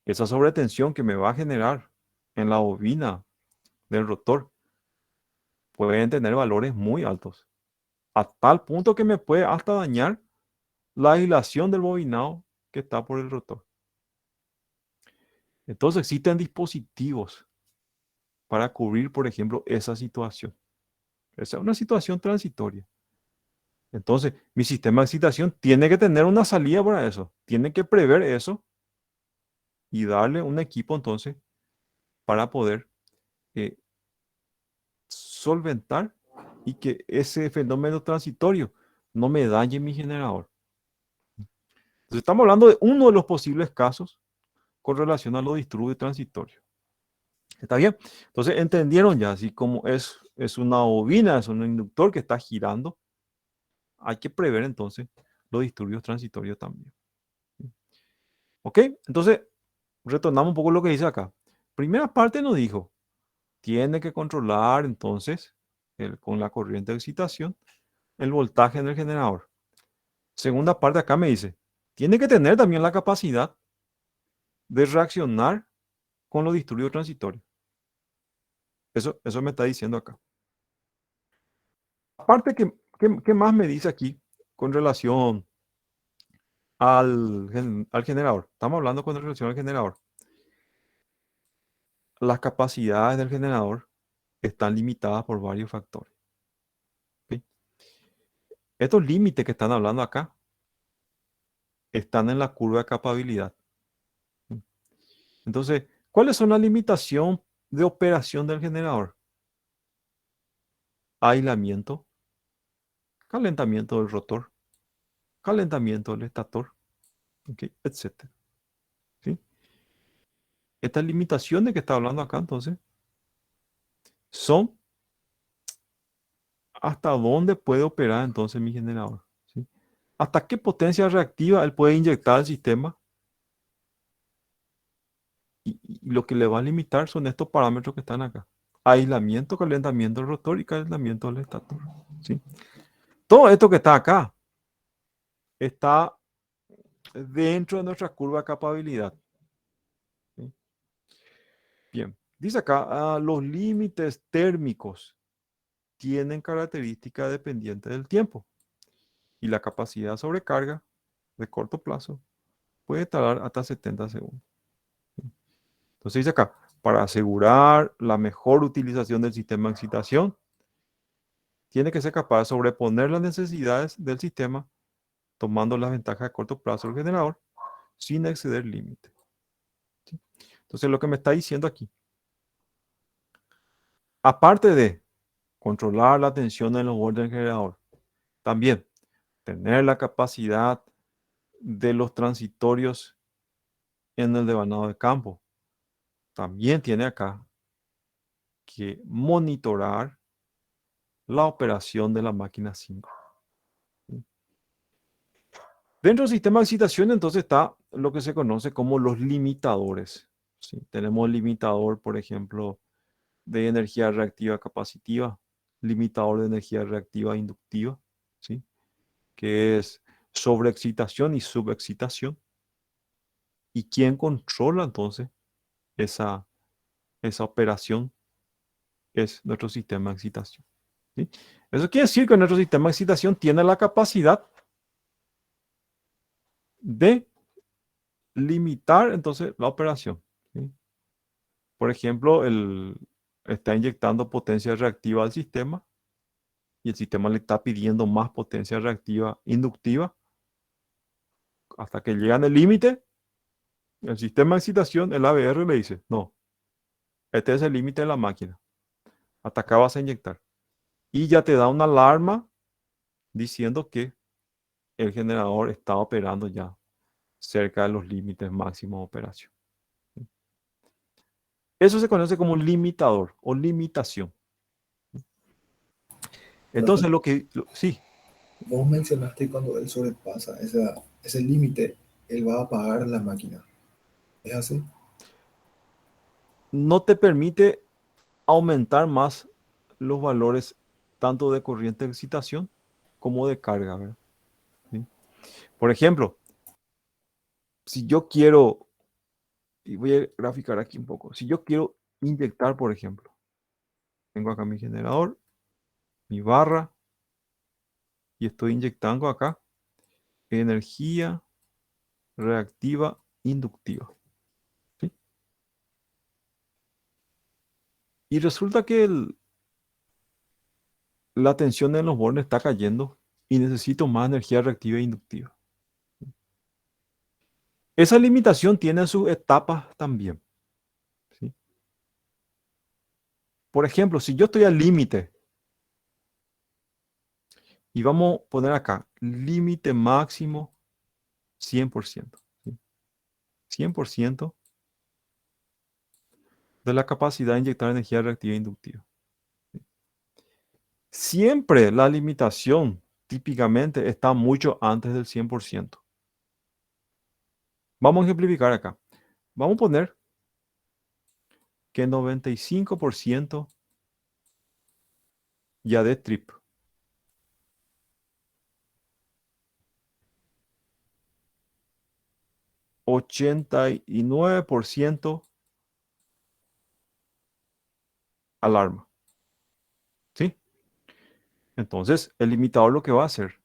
Esa sobretensión que me va a generar en la bobina del rotor pueden tener valores muy altos, a tal punto que me puede hasta dañar la aislación del bobinado que está por el rotor. Entonces existen dispositivos para cubrir, por ejemplo, esa situación. Esa es una situación transitoria. Entonces, mi sistema de excitación tiene que tener una salida para eso. Tiene que prever eso y darle un equipo entonces para poder eh, solventar y que ese fenómeno transitorio no me dañe mi generador. Entonces, estamos hablando de uno de los posibles casos con relación a los disturbios transitorios. ¿Está bien? Entonces, entendieron ya, así como es una bobina, es un inductor que está girando, hay que prever entonces los disturbios transitorios también. ¿Ok? Entonces, retornamos un poco lo que dice acá. Primera parte nos dijo, tiene que controlar entonces con la corriente de excitación el voltaje en el generador. Segunda parte acá me dice, tiene que tener también la capacidad de reaccionar con los disturbios transitorios. Eso me está diciendo acá. Aparte, ¿qué más me dice aquí con relación al generador? Estamos hablando con relación al generador. Las capacidades del generador están limitadas por varios factores, ¿sí? Estos límites que están hablando acá están en la curva de capabilidad. Entonces, ¿cuáles son las limitaciones de operación del generador? Aislamiento, calentamiento del rotor, calentamiento del estator, ¿okay?, etcétera, ¿sí? Estas limitaciones que está hablando acá, entonces, son hasta dónde puede operar entonces mi generador, ¿sí? hasta qué potencia reactiva él puede inyectar al sistema. Y lo que le va a limitar son estos parámetros que están acá. Aislamiento, calentamiento del rotor y calentamiento del estator. ¿Sí? Todo esto que está acá está dentro de nuestra curva de capabilidad. ¿Sí? Bien, dice acá, los límites térmicos tienen características dependientes del tiempo y la capacidad de sobrecarga de corto plazo puede tardar hasta 70 segundos. Entonces dice acá, para asegurar la mejor utilización del sistema de excitación, tiene que ser capaz de sobreponer las necesidades del sistema, tomando las ventajas de corto plazo del generador, sin exceder límite. ¿Sí? Entonces lo que me está diciendo aquí, aparte de controlar la tensión en los bordes del generador, también tener la capacidad de los transitorios en el devanado de campo, también tiene acá que monitorar la operación de la máquina 5. Dentro del sistema de excitación, entonces, está lo que se conoce como los limitadores. ¿Sí? Tenemos el limitador, por ejemplo, de energía reactiva capacitiva, limitador de energía reactiva inductiva, ¿sí? Que es sobreexcitación y subexcitación. ¿Y quién controla entonces esa operación? Es nuestro sistema de excitación. ¿Sí? Eso quiere decir que nuestro sistema de excitación tiene la capacidad de limitar entonces la operación. ¿Sí? Por ejemplo, está inyectando potencia reactiva al sistema y el sistema le está pidiendo más potencia reactiva inductiva hasta que llegan al límite. El sistema de excitación, el ABR, le dice, no, este es el límite de la máquina. Hasta acá vas a inyectar. Y ya te da una alarma diciendo que el generador está operando ya cerca de los límites máximos de operación. Eso se conoce como limitador o limitación. Profe, Entonces, sí, vos mencionaste que cuando él sobrepasa ese límite, él va a apagar la máquina. ¿Es así? no te permite aumentar más los valores tanto de corriente de excitación como de carga, ¿verdad? ¿Sí? Por ejemplo, si yo quiero, y voy a graficar aquí un poco, si yo quiero inyectar, por ejemplo, tengo acá mi generador, mi barra, y estoy inyectando acá energía reactiva inductiva. ¿Sí? Y resulta que la tensión en los bornes está cayendo y necesito más energía reactiva inductiva. Esa limitación tiene sus etapas también. ¿Sí? Por ejemplo, si yo estoy al límite y vamos a poner acá, límite máximo 100%. ¿Sí? 100% de la capacidad de inyectar energía reactiva inductiva. ¿Sí? Siempre la limitación típicamente está mucho antes del 100%. Vamos a ejemplificar acá. Vamos a poner que 95% ya de trip. 89% alarma. ¿Sí? Entonces, el limitador lo que va a hacer,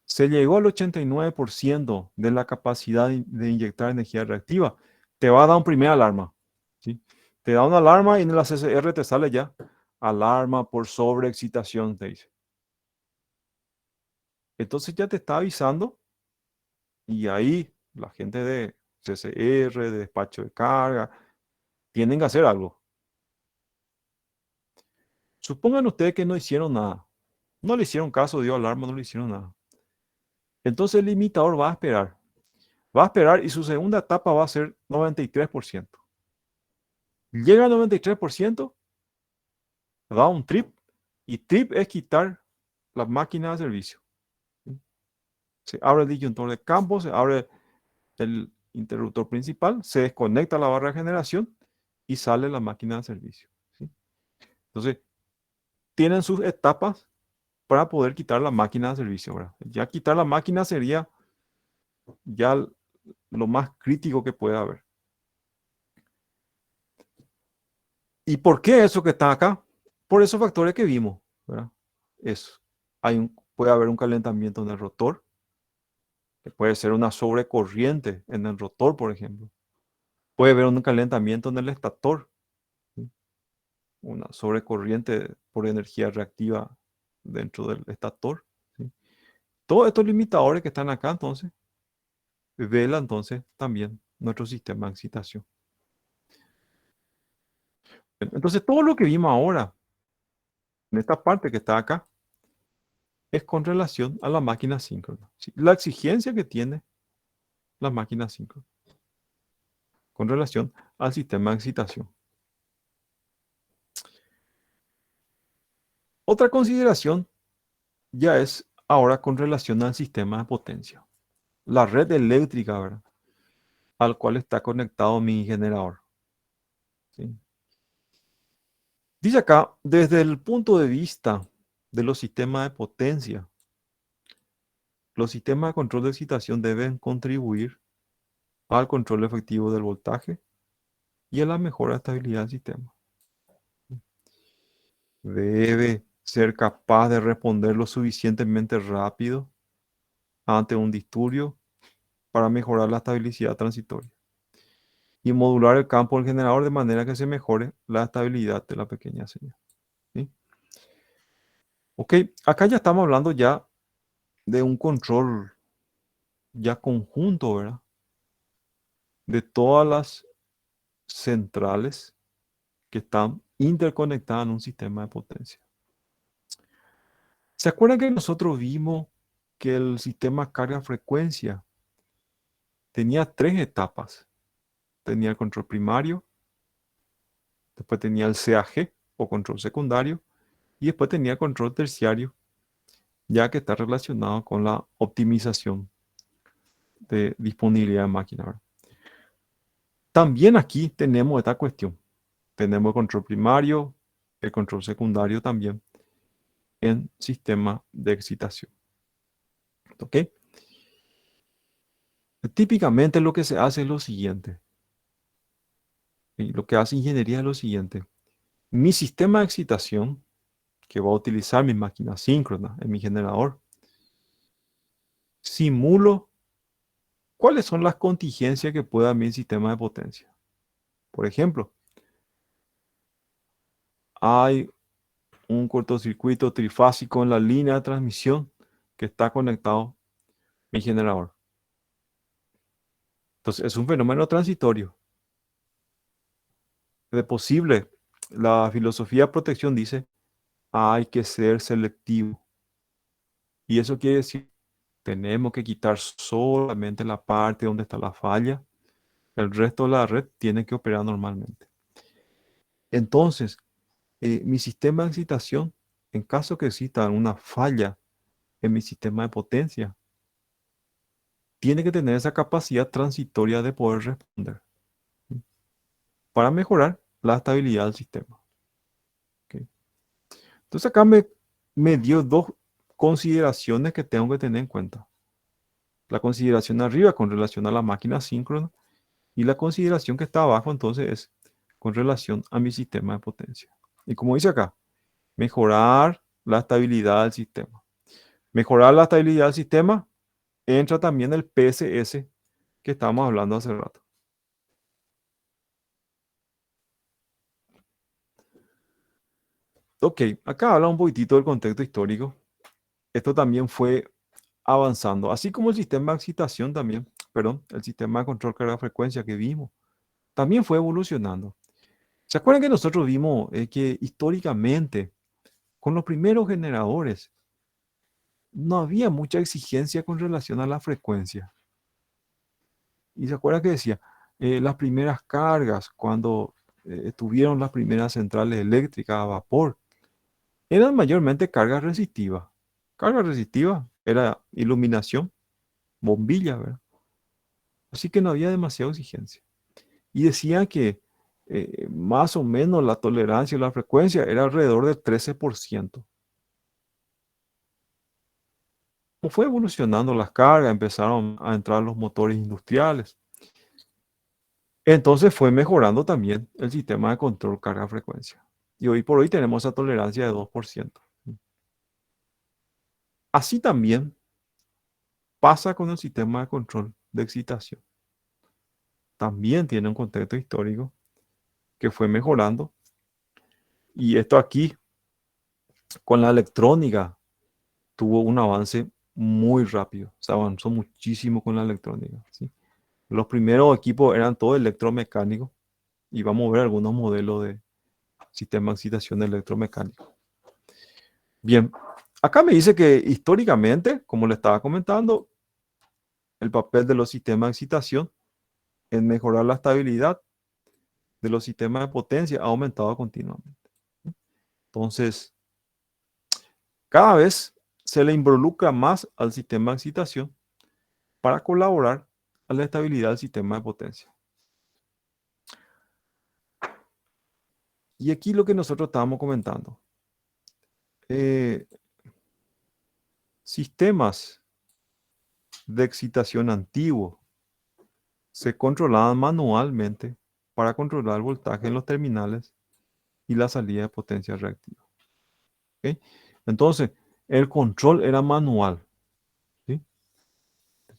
se llegó al 89% de la capacidad de inyectar energía reactiva, te va a dar un primer alarma. ¿Sí? Te da una alarma y en la CCR te sale ya alarma por sobreexcitación, te dice. Entonces ya te está avisando y ahí la gente de CCR, de despacho de carga, tienen que hacer algo. Supongan ustedes que no hicieron nada. No le hicieron caso, dio alarma, no le hicieron nada. Entonces el limitador va a esperar. Va a esperar y su segunda etapa va a ser 93%. Llega a 93%, da un trip y trip es quitar la máquina de servicio. Se abre el disyuntor de campo, se abre el interruptor principal, se desconecta la barra de generación y sale la máquina de servicio, ¿sí? Entonces, tienen sus etapas para poder quitar la máquina de servicio, ¿verdad? Ya quitar la máquina sería ya lo más crítico que puede haber. ¿Y por qué eso que está acá? Por esos factores que vimos, ¿verdad? Eso. Puede haber un calentamiento en el rotor, que puede ser una sobrecorriente en el rotor, por ejemplo. Puede haber un calentamiento en el estator, ¿sí? Una sobrecorriente por energía reactiva dentro del estator, ¿sí? Todos estos limitadores que están acá, entonces, vela entonces también nuestro sistema de excitación. Entonces, todo lo que vimos ahora, en esta parte que está acá, es con relación a la máquina síncrona, ¿sí? La exigencia que tiene la máquina síncrona con relación al sistema de excitación. Otra consideración ya es ahora con relación al sistema de potencia. La red eléctrica, ¿verdad?, al cual está conectado mi generador, ¿sí? Dice acá, desde el punto de vista de los sistemas de potencia, los sistemas de control de excitación deben contribuir al control efectivo del voltaje y a la mejora de estabilidad del sistema. Debe ser capaz de responder lo suficientemente rápido ante un disturbio para mejorar la estabilidad transitoria y modular el campo del generador de manera que se mejore la estabilidad de la pequeña señal, ¿sí? Ok, acá ya estamos hablando ya de un control ya conjunto, ¿verdad?, de todas las centrales que están interconectadas en un sistema de potencia. ¿Se acuerdan que nosotros vimos que el sistema carga-frecuencia tenía 3 etapas? Tenía el control primario, después tenía el CAG o control secundario y después tenía el control terciario, ya que está relacionado con la optimización de disponibilidad de máquina, ¿verdad? También aquí tenemos esta cuestión. Tenemos el control primario, el control secundario también en sistema de excitación. ¿Ok? Típicamente lo que se hace es lo siguiente. Y lo que hace ingeniería es lo siguiente. Mi sistema de excitación, que va a utilizar mi máquina síncrona en mi generador, simulo cuáles son las contingencias que pueda mi sistema de potencia. Por ejemplo, hay un cortocircuito trifásico en la línea de transmisión que está conectado a mi generador. Entonces, es un fenómeno transitorio. De posible, la filosofía de protección dice, hay que ser selectivo. Y eso quiere decir, tenemos que quitar solamente la parte donde está la falla. El resto de la red tiene que operar normalmente. Entonces, mi sistema de excitación, en caso que exista una falla en mi sistema de potencia, tiene que tener esa capacidad transitoria de poder responder, ¿sí?, para mejorar la estabilidad del sistema. ¿Ok? Entonces acá me dio 2 consideraciones que tengo que tener en cuenta. La consideración arriba con relación a la máquina síncrona y la consideración que está abajo entonces es con relación a mi sistema de potencia. Y como dice acá, mejorar la estabilidad del sistema. Mejorar la estabilidad del sistema entra también el PSS que estábamos hablando hace rato. Ok, acá habla un poquitito del contexto histórico. Esto también fue avanzando, así como el sistema de excitación también, perdón, el sistema de control carga frecuencia que vimos, también fue evolucionando. ¿Se acuerdan que nosotros vimos que históricamente, con los primeros generadores, no había mucha exigencia con relación a la frecuencia? Y se acuerdan que decía, las primeras cargas, cuando tuvieron las primeras centrales eléctricas a vapor, eran mayormente cargas resistivas. Carga resistiva era iluminación bombillas, ¿verdad? Así que no había demasiada exigencia. Y decía que más o menos la tolerancia y la frecuencia era alrededor del 13%. Como fue evolucionando las cargas, empezaron a entrar los motores industriales. Entonces fue mejorando también el sistema de control carga-frecuencia. Y hoy por hoy tenemos esa tolerancia de 2%. Así también pasa con el sistema de control de excitación. También tiene un contexto histórico que fue mejorando. Y esto aquí, con la electrónica, tuvo un avance muy rápido. Se avanzó muchísimo con la electrónica, ¿sí? Los primeros equipos eran todo electromecánicos y vamos a ver algunos modelos de sistema de excitación electromecánico. Bien, acá me dice que históricamente, como le estaba comentando, el papel de los sistemas de excitación en mejorar la estabilidad de los sistemas de potencia ha aumentado continuamente. Entonces, cada vez se le involucra más al sistema de excitación para colaborar a la estabilidad del sistema de potencia. Y aquí lo que nosotros estábamos comentando. Sistemas de excitación antiguos se controlaban manualmente para controlar el voltaje en los terminales y la salida de potencia reactiva. ¿Okay? Entonces, el control era manual. ¿Sí?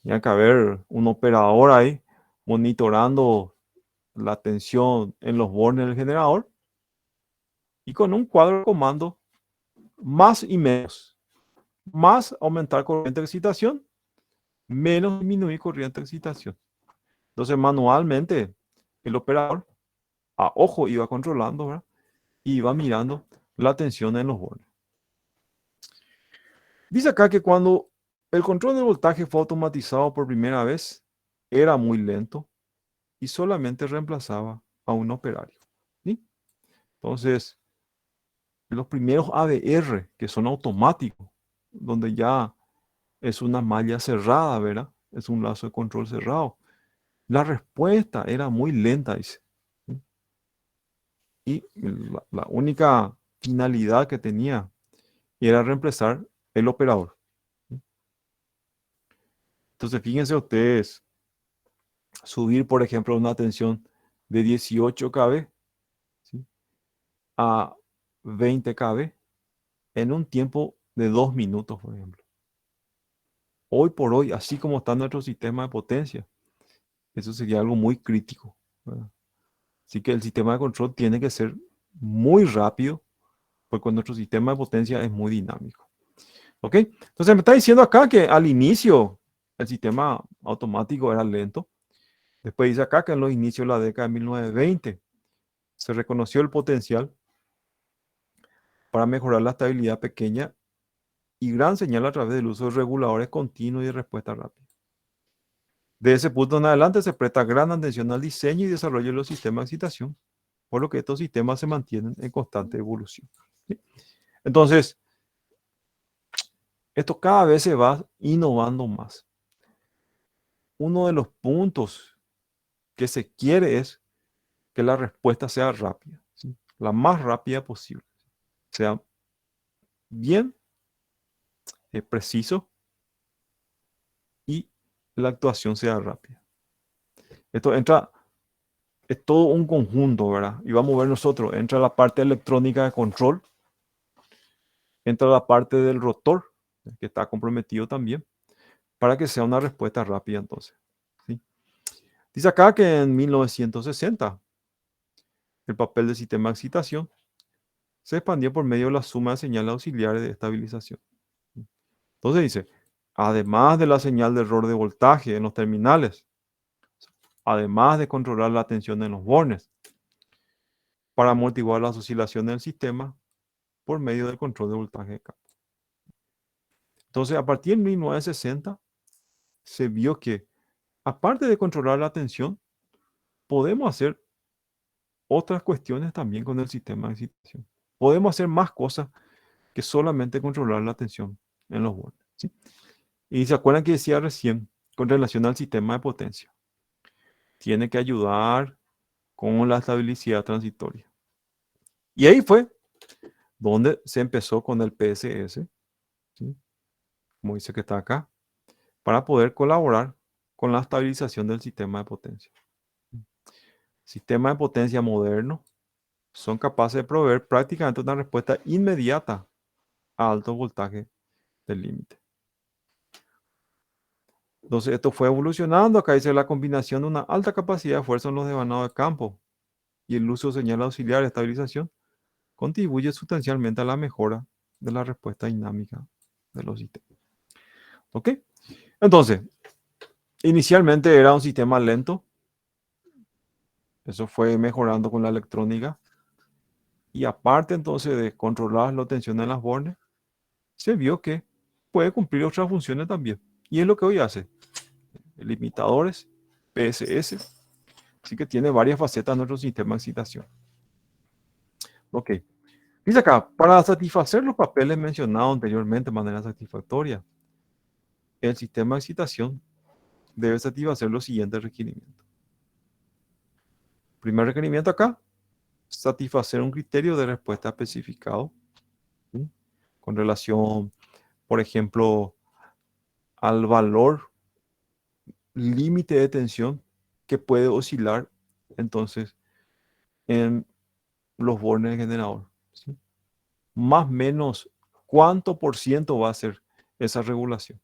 Tenía que haber un operador ahí monitorando la tensión en los bornes del generador y con un cuadro de comando más y menos. Más aumentar corriente de excitación, menos disminuir corriente de excitación. Entonces, manualmente, el operador a ojo iba controlando, ¿verdad? Y iba mirando la tensión en los bornes. Dice acá que cuando el control del voltaje fue automatizado por primera vez, era muy lento y solamente reemplazaba a un operario. ¿Sí? Entonces, los primeros ADR, que son automáticos, donde ya es una malla cerrada, ¿verdad? Es un lazo de control cerrado. La respuesta era muy lenta, dice. ¿Sí? Y la única finalidad que tenía era reemplazar el operador. ¿Sí? Entonces, fíjense ustedes, subir, por ejemplo, una tensión de 18 kV, ¿sí?, a 20 kV en un tiempo de 2 minutos, por ejemplo. Hoy por hoy, así como está nuestro sistema de potencia, eso sería algo muy crítico, ¿verdad? Así que el sistema de control tiene que ser muy rápido, porque nuestro sistema de potencia es muy dinámico. ¿Ok? Entonces me está diciendo acá que al inicio el sistema automático era lento. Después dice acá que en los inicios de la década de 1920 se reconoció el potencial para mejorar la estabilidad pequeña y gran señal a través del uso de reguladores continuos y de respuesta rápida. De ese punto en adelante se presta gran atención al diseño y desarrollo de los sistemas de excitación, por lo que estos sistemas se mantienen en constante evolución. ¿Sí? Entonces, esto cada vez se va innovando más. Uno de los puntos que se quiere es que la respuesta sea rápida, ¿sí?, la más rápida posible, sea bien preciso y la actuación sea rápida. Esto entra, es todo un conjunto, ¿verdad? Y vamos a ver nosotros, entra la parte electrónica de control, entra la parte del rotor, que está comprometido también, para que sea una respuesta rápida entonces. ¿Sí? Dice acá que en 1960 el papel del sistema de excitación se expandió por medio de la suma de señales auxiliares de estabilización. Entonces dice, además de la señal de error de voltaje en los terminales, además de controlar la tensión en los bornes, para amortiguar las oscilaciones del sistema por medio del control de voltaje de campo. Entonces, a partir de 1960, se vio que, aparte de controlar la tensión, podemos hacer otras cuestiones también con el sistema de excitación. Podemos hacer más cosas que solamente controlar la tensión en los bornes, ¿sí? Y se acuerdan que decía recién con relación al sistema de potencia. Tiene que ayudar con la estabilidad transitoria. Y ahí fue donde se empezó con el PSS, ¿sí? Como dice que está acá, para poder colaborar con la estabilización del sistema de potencia. Sistemas de potencia modernos son capaces de proveer prácticamente una respuesta inmediata a alto voltaje del límite. Entonces, esto fue evolucionando. Acá dice la combinación de una alta capacidad de fuerza en los devanados de campo y el uso de señal auxiliar de estabilización contribuye sustancialmente a la mejora de la respuesta dinámica de los sistemas. ¿Ok? Entonces, inicialmente era un sistema lento. Eso fue mejorando con la electrónica. Y aparte entonces de controlar la tensión en las bornes, se vio que puede cumplir otras funciones también. Y es lo que hoy hace. Limitadores, PSS. Así que tiene varias facetas nuestro sistema de excitación. Ok. Dice acá, para satisfacer los papeles mencionados anteriormente de manera satisfactoria, el sistema de excitación debe satisfacer los siguientes requerimientos. Primer requerimiento acá, satisfacer un criterio de respuesta especificado, ¿sí? Con relación, por ejemplo, al valor límite de tensión que puede oscilar entonces en los bornes del generador, ¿sí? Más o menos cuánto por ciento va a ser esa regulación.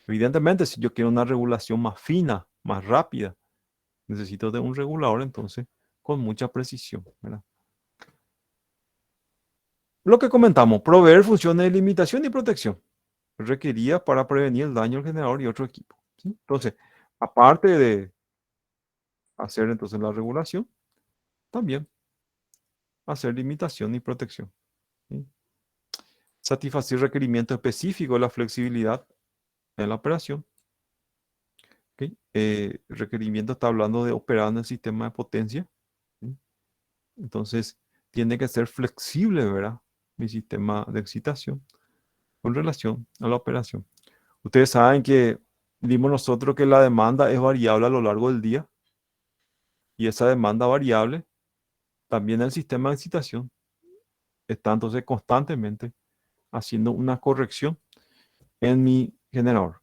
Evidentemente, si yo quiero una regulación más fina, más rápida, necesito de un regulador entonces con mucha precisión, ¿verdad? Lo que comentamos, proveer funciones de limitación y protección requeridas para prevenir el daño al generador y otro equipo, ¿sí? Entonces, aparte de hacer entonces la regulación, también hacer limitación y protección, ¿sí? Satisfacer requerimientos específicos de la flexibilidad en la operación. ¿Okay? Requerimiento está hablando de operar en el sistema de potencia, ¿sí? Entonces, tiene que ser flexible, ¿verdad? Mi sistema de excitación con relación a la operación. Ustedes saben que vimos nosotros que la demanda es variable a lo largo del día y esa demanda variable también el sistema de excitación está entonces constantemente haciendo una corrección en mi generador.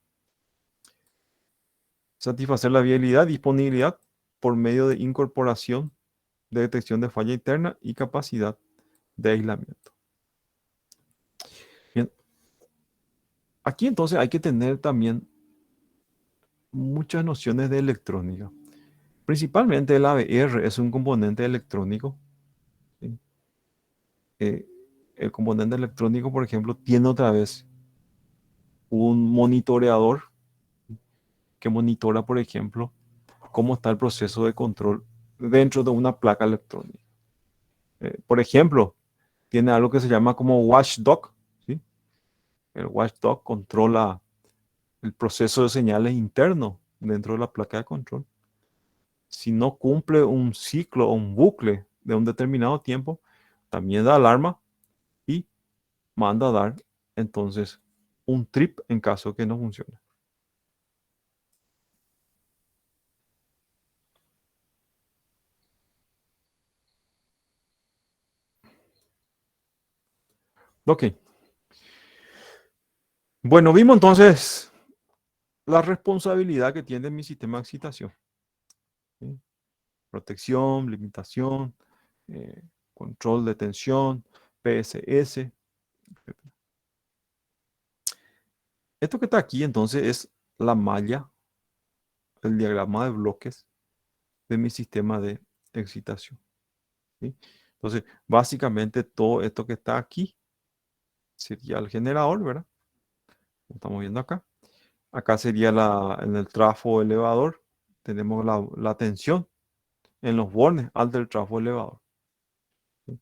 Satisfacer la viabilidad y disponibilidad por medio de incorporación de detección de falla interna y capacidad de aislamiento. Bien. Aquí entonces hay que tener también muchas nociones de electrónica. Principalmente el ABR es un componente electrónico, ¿sí? El componente electrónico, por ejemplo, tiene otra vez un monitoreador que monitora, por ejemplo, cómo está el proceso de control dentro de una placa electrónica. Por ejemplo, tiene algo que se llama como watchdog, ¿sí? El watchdog controla el proceso de señales interno dentro de la placa de control. Si no cumple un ciclo o un bucle de un determinado tiempo, también da alarma y manda a dar entonces un trip en caso que no funcione. Ok. Bueno, vimos entonces la responsabilidad que tiene mi sistema de excitación, ¿sí? Protección, limitación, eh, control de tensión, PSS, etc. Esto que está aquí entonces es la malla, el diagrama de bloques de mi sistema de excitación, ¿sí? Entonces, básicamente todo esto que está aquí sería el generador, ¿verdad? Como estamos viendo acá. Acá sería en el trafo elevador, tenemos la tensión en los bornes al del trafo elevador, ¿sí?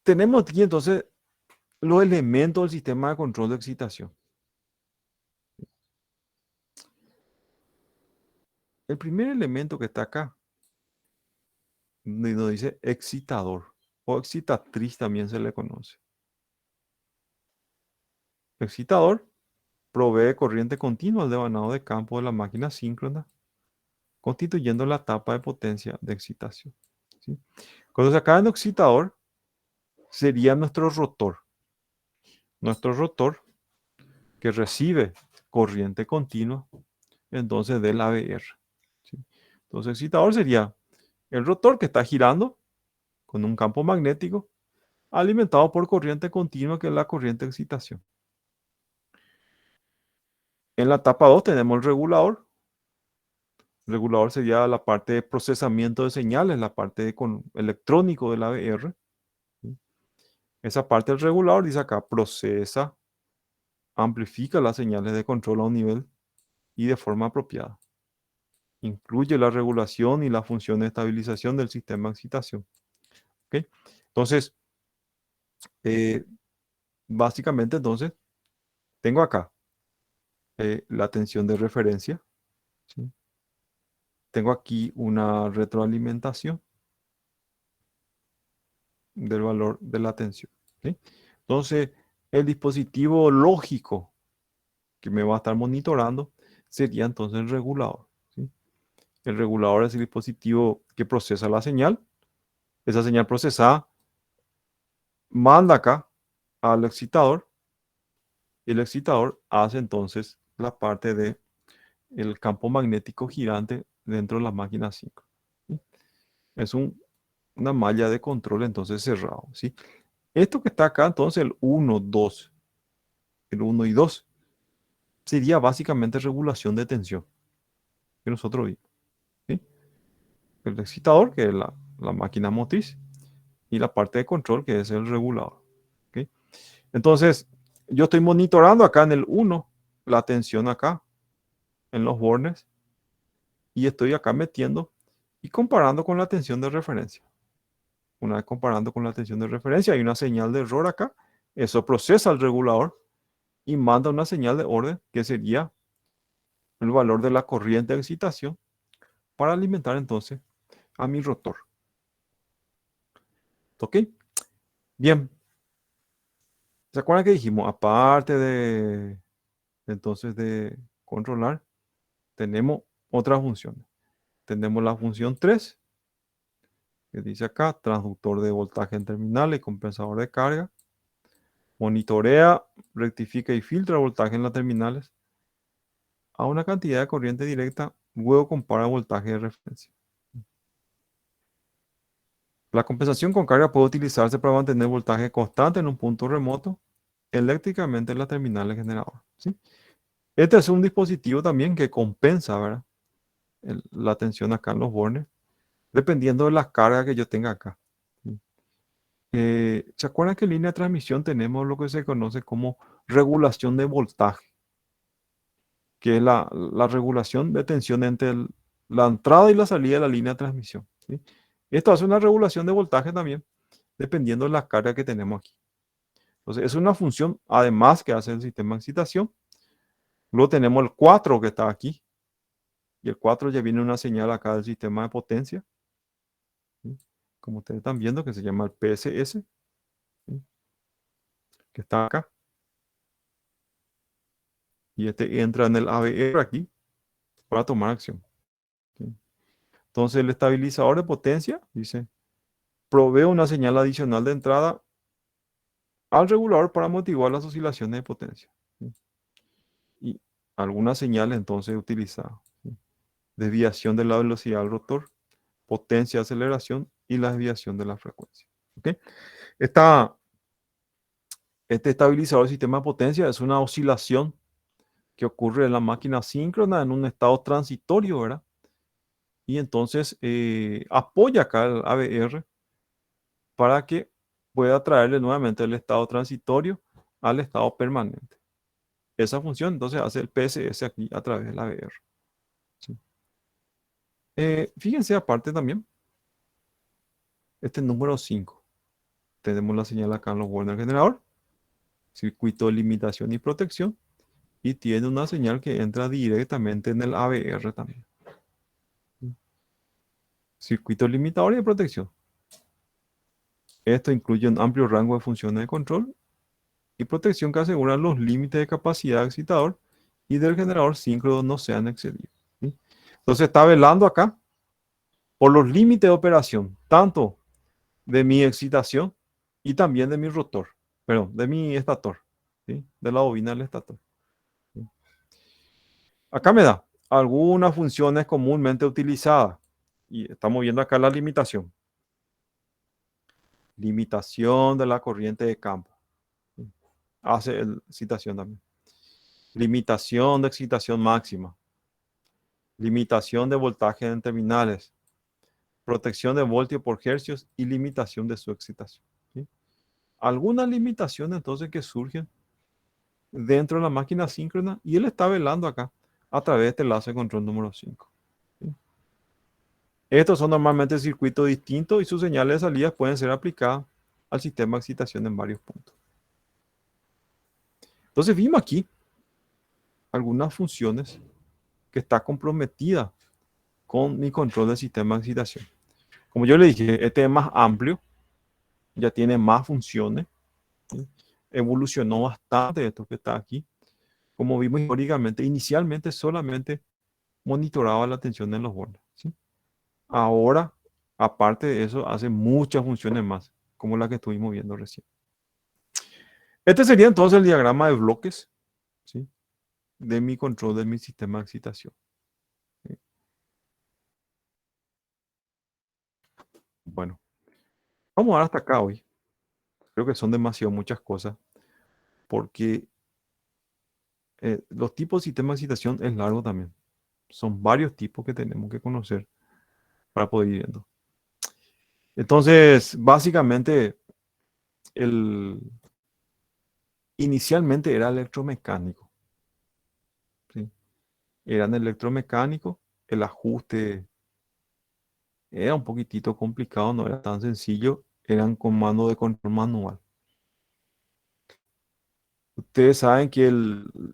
Tenemos aquí entonces los elementos del sistema de control de excitación. El primer elemento que está acá nos dice excitador o excitatriz también se le conoce. Excitador provee corriente continua al devanado de campo de la máquina síncrona, constituyendo la etapa de potencia de excitación. ¿Sí? Cuando se acaba en excitador, sería nuestro rotor. Nuestro rotor que recibe corriente continua, entonces del ABR. ¿Sí? Entonces, excitador sería el rotor que está girando con un campo magnético alimentado por corriente continua, que es la corriente de excitación. En la etapa 2 tenemos el regulador. El regulador sería la parte de procesamiento de señales, la parte electrónico del ABR. ¿Sí? Esa parte del regulador dice acá, procesa, amplifica las señales de control a un nivel y de forma apropiada. Incluye la regulación y la función de estabilización del sistema de excitación. ¿Okay? Entonces, eh, básicamente, entonces, tengo acá la tensión de referencia. ¿Sí? Tengo aquí una retroalimentación del valor de la tensión. ¿Sí? Entonces, el dispositivo lógico que me va a estar monitorando sería entonces el regulador. ¿Sí? El regulador es el dispositivo que procesa la señal. Esa señal procesada manda acá al excitador y el excitador hace entonces la parte de el campo magnético girante dentro de la máquina 5. ¿Sí? Es una malla de control entonces cerrado. ¿Sí? Esto que está acá, entonces el 1, 2, el 1 y 2, sería básicamente regulación de tensión que nosotros vimos. ¿Sí? El excitador, que es la máquina motriz, y la parte de control, que es el regulador. ¿Okay? Entonces, yo estoy monitorando acá en el 1 la tensión acá, en los bornes, y estoy acá metiendo y comparando con la tensión de referencia. Una vez comparando con la tensión de referencia, hay una señal de error acá. Eso procesa el regulador y manda una señal de orden, que sería el valor de la corriente de excitación, para alimentar entonces a mi rotor. ¿Ok? Bien. ¿Se acuerdan que dijimos? Aparte entonces de controlar, tenemos otras funciones. Tenemos la función 3, que dice acá, transductor de voltaje en terminales y compensador de carga. Monitorea, rectifica y filtra voltaje en las terminales a una cantidad de corriente directa, luego compara voltaje de referencia. La compensación con carga puede utilizarse para mantener voltaje constante en un punto remoto eléctricamente en la terminal de generador. ¿Sí? Este es un dispositivo también que compensa, ¿verdad? La tensión acá en los bornes, dependiendo de la carga que yo tenga acá. ¿Sí? ¿Se acuerdan que en línea de transmisión tenemos lo que se conoce como regulación de voltaje? Que es la regulación de tensión entre la entrada y la salida de la línea de transmisión. ¿Sí? Esto hace una regulación de voltaje también, dependiendo de la carga que tenemos aquí. Entonces, es una función, además, que hace el sistema de excitación. Luego tenemos el 4 que está aquí. Y el 4 ya viene una señal acá del sistema de potencia. ¿Sí? Como ustedes están viendo, que se llama el PSS. ¿Sí? Que está acá. Y este entra en el ABR aquí para tomar acción. ¿Sí? Entonces, el estabilizador de potencia, dice, provee una señal adicional de entrada al regulador para motivar las oscilaciones de potencia. ¿Sí? Y algunas señales entonces utiliza, ¿sí? Desviación de la velocidad del rotor, potencia de aceleración y la desviación de la frecuencia. ¿Okay? Este estabilizador del sistema de potencia es una oscilación que ocurre en la máquina síncrona en un estado transitorio, ¿verdad? Y entonces apoya acá el ABR para que pueda traerle nuevamente el estado transitorio al estado permanente. Esa función entonces hace el PSS aquí a través del ABR. ¿Sí? Fíjense aparte también, este número 5. Tenemos la señal acá en los bornes del generador, circuito de limitación y protección, y tiene una señal que entra directamente en el ABR también. ¿Sí? Circuito limitador y de protección. Esto incluye un amplio rango de funciones de control y protección que asegura los límites de capacidad del excitador y del generador síncrono no sean excedidos. ¿Sí? Entonces está velando acá por los límites de operación, tanto de mi excitación y también de mi rotor, perdón, de mi estator, ¿sí? De la bobina del estator. ¿Sí? Acá me da algunas funciones comúnmente utilizadas y estamos viendo acá la limitación. Limitación de la corriente de campo. ¿Sí? Hace excitación también. Limitación de excitación máxima. Limitación de voltaje en terminales. Protección de voltio por hercios y limitación de su excitación. ¿Sí? Algunas limitaciones entonces que surgen dentro de la máquina síncrona y él está velando acá a través de este lazo de control número 5. ¿Sí? Estos son normalmente circuitos distintos y sus señales de salida pueden ser aplicadas al sistema de excitación en varios puntos. Entonces vimos aquí algunas funciones que está comprometida con mi control del sistema de excitación. Como yo le dije, este es más amplio, ya tiene más funciones, ¿sí? Evolucionó bastante esto que está aquí. Como vimos históricamente, inicialmente solamente monitoraba la tensión en los bornes, ¿sí? Ahora, aparte de eso, hace muchas funciones más, como la que estuvimos viendo recién. Este sería entonces el diagrama de bloques, ¿sí? De mi control de mi sistema de excitación. ¿Sí? Bueno, vamos a dar hasta acá hoy. Creo que son demasiado muchas cosas, porque los tipos de sistema de excitación es largo también. Son varios tipos que tenemos que conocer para poder ir viendo. Entonces, básicamente, inicialmente era electromecánico, ¿sí? Eran electromecánicos, el ajuste era un poquitito complicado, no era tan sencillo, eran comandos de control manual. Ustedes saben que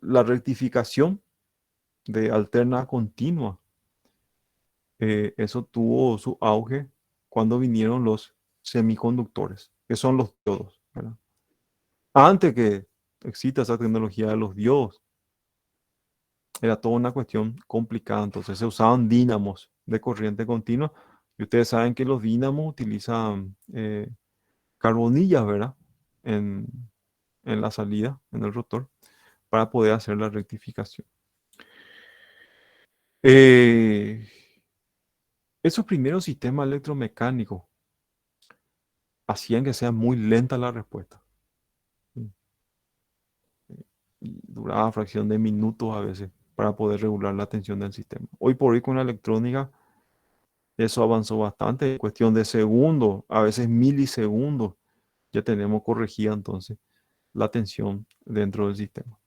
la rectificación de alterna a continua, eso tuvo su auge cuando vinieron los semiconductores, que son los diodos, ¿verdad? Antes que exista esa tecnología de los diodos, era toda una cuestión complicada. Entonces se usaban dínamos de corriente continua. Y ustedes saben que los dínamos utilizan carbonillas, ¿verdad? En, en la salida, en el rotor, para poder hacer la rectificación. Esos primeros sistemas electromecánicos hacían que sea muy lenta la respuesta. ¿Sí? Y duraba fracción de minutos a veces para poder regular la tensión del sistema. Hoy por hoy con la electrónica eso avanzó bastante, en cuestión de segundos, a veces milisegundos, ya tenemos corregida entonces la tensión dentro del sistema.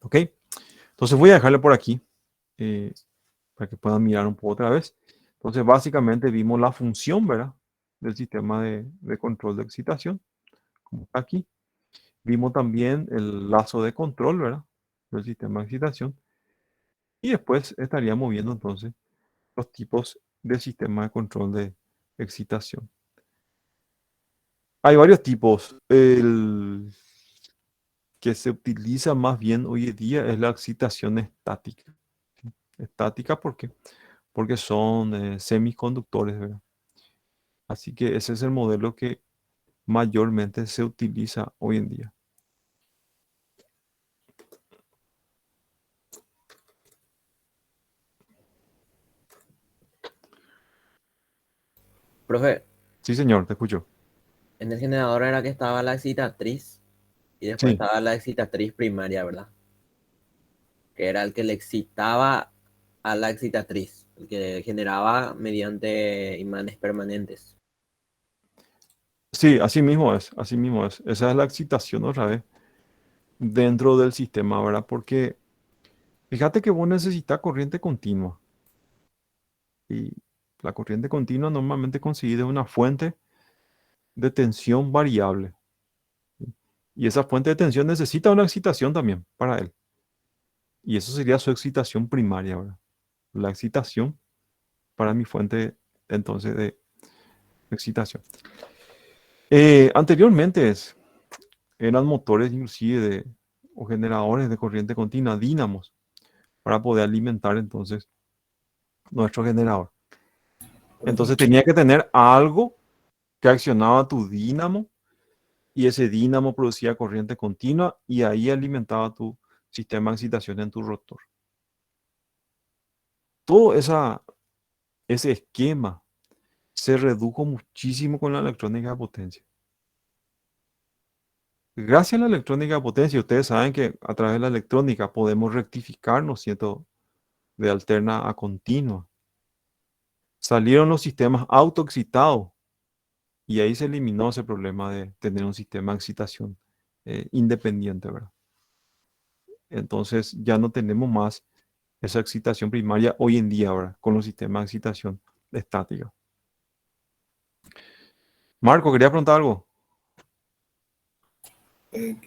¿Ok? Entonces voy a dejarle por aquí eh, para que puedan mirar un poco otra vez. Entonces básicamente vimos la función, ¿verdad? Del sistema de control de excitación, como está aquí. Vimos también el lazo de control, ¿verdad? Del sistema de excitación. Y después estaríamos viendo entonces los tipos de sistema de control de excitación. Hay varios tipos. El que se utiliza más bien hoy en día es la excitación estática. ¿Sí? Estática, ¿por qué? Porque son semiconductores, ¿verdad? Así que ese es el modelo que mayormente se utiliza hoy en día. Profe, Sí, señor, te escucho. en el generador era que estaba la excitatriz y después Sí, estaba la excitatriz primaria, ¿verdad? Que era el que le excitaba a la excitatriz, el que generaba mediante imanes permanentes. sí, así mismo es, así mismo es. Esa es la excitación otra vez dentro del sistema, ¿verdad? Porque fíjate que vos necesitas corriente continua. Y la corriente continua normalmente conseguida de una fuente de tensión variable. Y esa fuente de tensión necesita una excitación también para él. Y eso sería su excitación primaria, ¿verdad? La excitación para mi fuente entonces de excitación. Anteriormente eran motores inclusive o generadores de corriente continua, dínamos, para poder alimentar entonces nuestro generador. Entonces tenía que tener algo que accionaba tu dínamo y ese dínamo producía corriente continua y ahí alimentaba tu sistema de excitación en tu rotor. Todo ese esquema se redujo muchísimo con la electrónica de potencia. Gracias a la electrónica de potencia, ustedes saben que a través de la electrónica podemos rectificarnos, ¿cierto? De alterna a continua. Salieron los sistemas autoexcitados y ahí se eliminó ese problema de tener un sistema de excitación independiente, ¿verdad? Entonces ya no tenemos más esa excitación primaria hoy en día, ¿verdad? Con los sistemas de excitación estática. Marco, quería preguntar algo.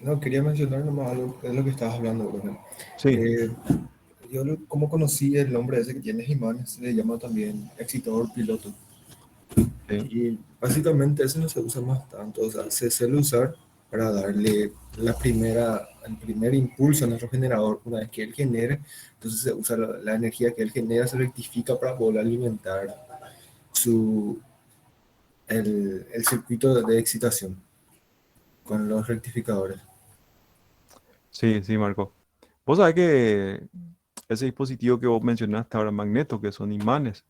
No, quería mencionar nomás algo de lo que estabas hablando, profe. Sí, Eh, como conocí el nombre ese que tiene imanes, se le llama también excitador piloto. sí, Y básicamente ese no se usa más tanto, o sea, se suele usar para darle el primer impulso a nuestro generador. Una vez que él genere, entonces se usa la energía que él genera, se rectifica para poder alimentar su, el circuito de excitación con los rectificadores. sí, sí, Marco. Vos sabés que ese dispositivo que vos mencionaste ahora, magneto, que son imanes,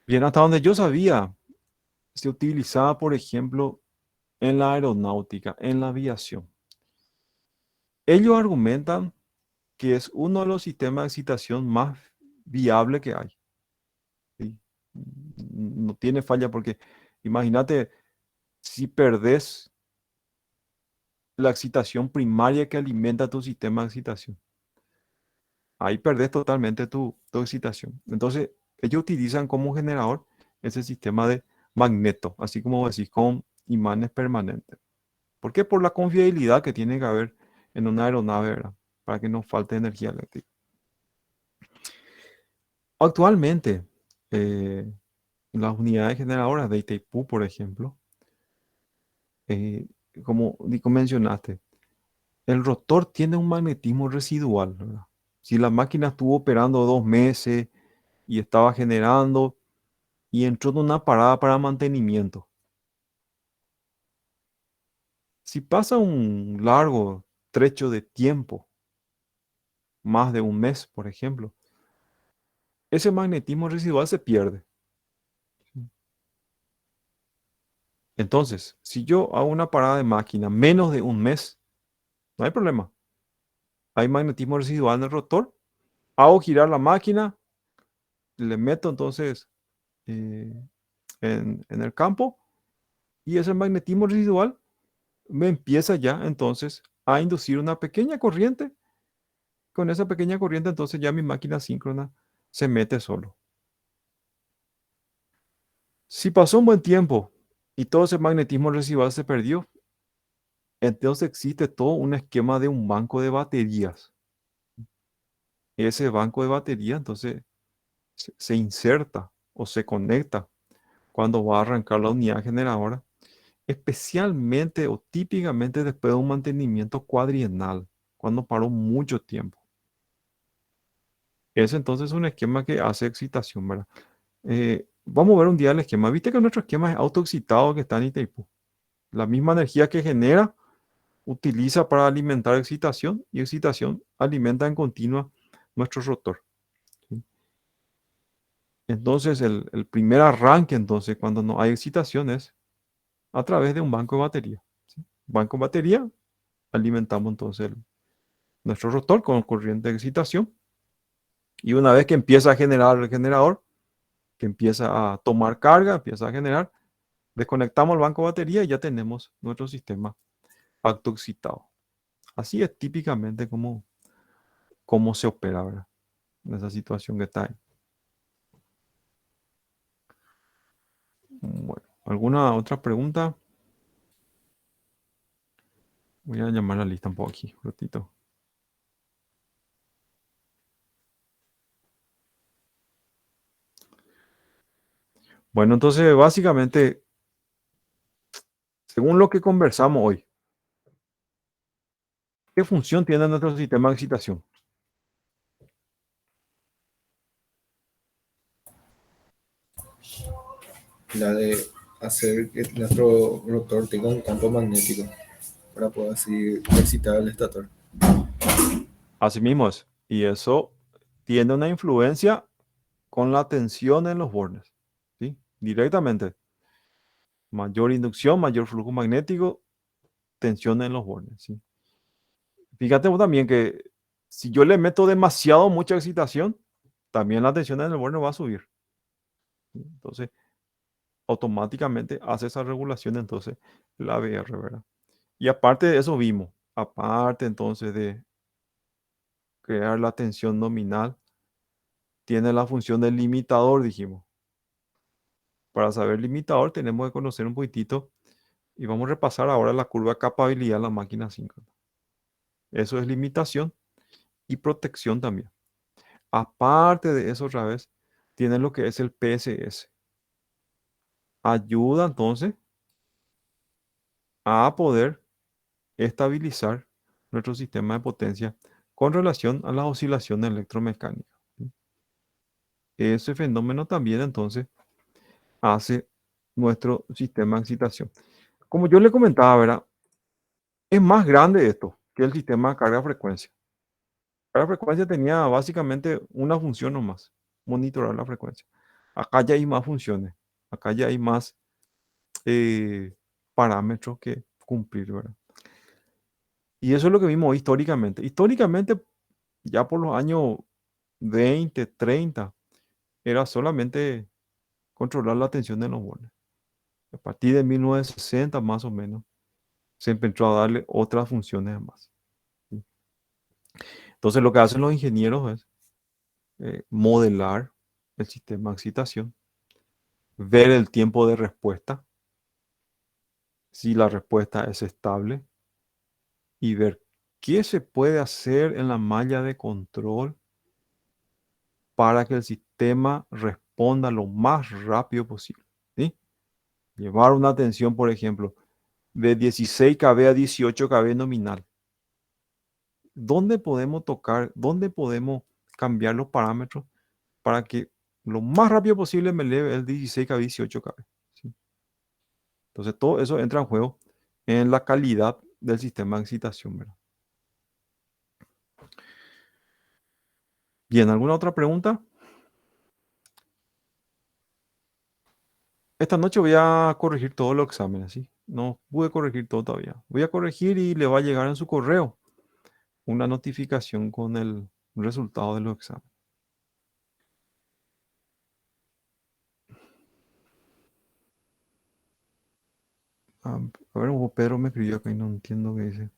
bien, hasta donde yo sabía, se utilizaba, por ejemplo, en la aeronáutica, en la aviación. Ellos argumentan que es uno de los sistemas de excitación más viable que hay. ¿Sí? No tiene falla porque imagínate si perdés la excitación primaria que alimenta tu sistema de excitación. Ahí perdés totalmente tu excitación. Entonces, ellos utilizan como generador ese sistema de magneto, así como decís, con imanes permanentes. ¿Por qué? Por la confiabilidad que tiene que haber en una aeronave, ¿verdad? Para que no falte energía eléctrica. Actualmente, eh, las unidades generadoras de Itaipú, por ejemplo, eh, como mencionaste, el rotor tiene un magnetismo residual, ¿verdad? Si la máquina estuvo operando 2 meses y estaba generando y entró en una parada para mantenimiento, si pasa un largo trecho de tiempo, más de un mes, por ejemplo, ese magnetismo residual se pierde. Entonces, si yo hago una parada de máquina menos de un mes, no hay problema. Hay magnetismo residual en el rotor, hago girar la máquina, le meto entonces eh, en el campo y ese magnetismo residual me empieza ya entonces a inducir una pequeña corriente. Con esa pequeña corriente entonces ya mi máquina síncrona se mete solo. Si pasó un buen tiempo y todo ese magnetismo residual se perdió, entonces existe todo un esquema de un banco de baterías. Ese banco de baterías entonces se inserta o se conecta cuando va a arrancar la unidad generadora, especialmente o típicamente después de un mantenimiento cuadrienal, cuando paró mucho tiempo. Es entonces un esquema que hace excitación, ¿verdad? Vamos a ver un día el esquema. Viste que nuestro esquema es autoexcitado que está en Itaipú. La misma energía que genera utiliza para alimentar excitación y excitación alimenta en continua nuestro rotor. ¿Sí? Entonces, el primer arranque, entonces, cuando no hay excitación es a través de un banco de batería. ¿Sí? Banco de batería, alimentamos entonces nuestro rotor con corriente de excitación y una vez que empieza a generar el generador, que empieza a tomar carga, empieza a generar, desconectamos el banco de batería y ya tenemos nuestro sistema autoexcitado. Así es típicamente como se opera, ¿verdad? En esa situación que está ahí. Bueno, ¿alguna otra pregunta? Voy a llamar la lista un poco aquí, un ratito. Bueno, entonces básicamente, según lo que conversamos hoy, ¿Qué función tiene nuestro sistema de excitación? La de hacer que nuestro rotor tenga un campo magnético para poder así excitar el estator. Así mismo es. Y eso tiene una influencia con la tensión en los bornes, ¿sí? Directamente. Mayor inducción, mayor flujo magnético, tensión en los bornes, ¿sí? Fíjate vos también que si yo le meto demasiado mucha excitación, también la tensión en el borne va a subir, ¿sí? Entonces, automáticamente hace esa regulación entonces la VR, ¿verdad? Y aparte de eso vimos, aparte entonces de crear la tensión nominal, tiene la función del limitador, dijimos. Para saber limitador tenemos que conocer un poquitito y vamos a repasar ahora la curva de capabilidad de la máquina síncrona. Eso es limitación y protección también. Aparte de eso, otra vez, tiene lo que es el PSS. Ayuda entonces a poder estabilizar nuestro sistema de potencia con relación a las oscilaciones electromecánicas. Ese fenómeno también entonces hace nuestro sistema de excitación. Como yo le comentaba, ¿verdad? Es más grande esto que el sistema de carga-frecuencia. Carga-frecuencia tenía básicamente una función nomás, monitorar la frecuencia. Acá ya hay más funciones, acá ya hay más parámetros que cumplir, ¿verdad? Y eso es lo que vimos históricamente. Históricamente, ya por los años 20, 30, era solamente controlar la tensión de los bornes. A partir de 1960 más o menos, se empezó a darle otras funciones más. ¿Sí? Entonces lo que hacen los ingenieros es modelar el sistema de excitación, ver el tiempo de respuesta, si la respuesta es estable, y ver qué se puede hacer en la malla de control para que el sistema responda lo más rápido posible. ¿Sí? Llevar una tensión, por ejemplo, de 16 kV a 18 kV nominal. ¿Dónde podemos tocar, dónde podemos cambiar los parámetros para que lo más rápido posible me eleve el 16 kV, 18 kV? ¿Sí? Entonces, todo eso entra en juego en la calidad del sistema de excitación, ¿verdad? Bien, ¿alguna otra pregunta? Esta noche voy a corregir todos los exámenes, ¿sí? No pude corregir todo todavía. Voy a corregir y le va a llegar en su correo una notificación con el resultado de los exámenes. A ver, Pedro me escribió acá y no entiendo qué dice.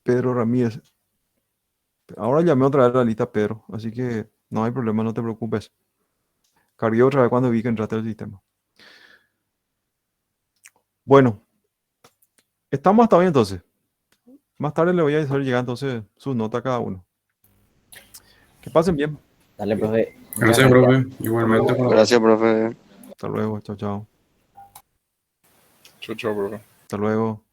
Pedro Ramírez. Ahora llamé otra vez a la lista Pedro, así que no hay problema, no te preocupes. Cargué otra vez cuando vi que entraste al sistema. Bueno, estamos hasta hoy entonces. Más tarde le voy a hacer llegar entonces su nota a cada uno. Que pasen bien. Dale, profe. Muchas Gracias, profe. Igualmente, profe. Gracias, profe. Hasta luego. Chao, chao. Chau, chau, profe. Hasta luego.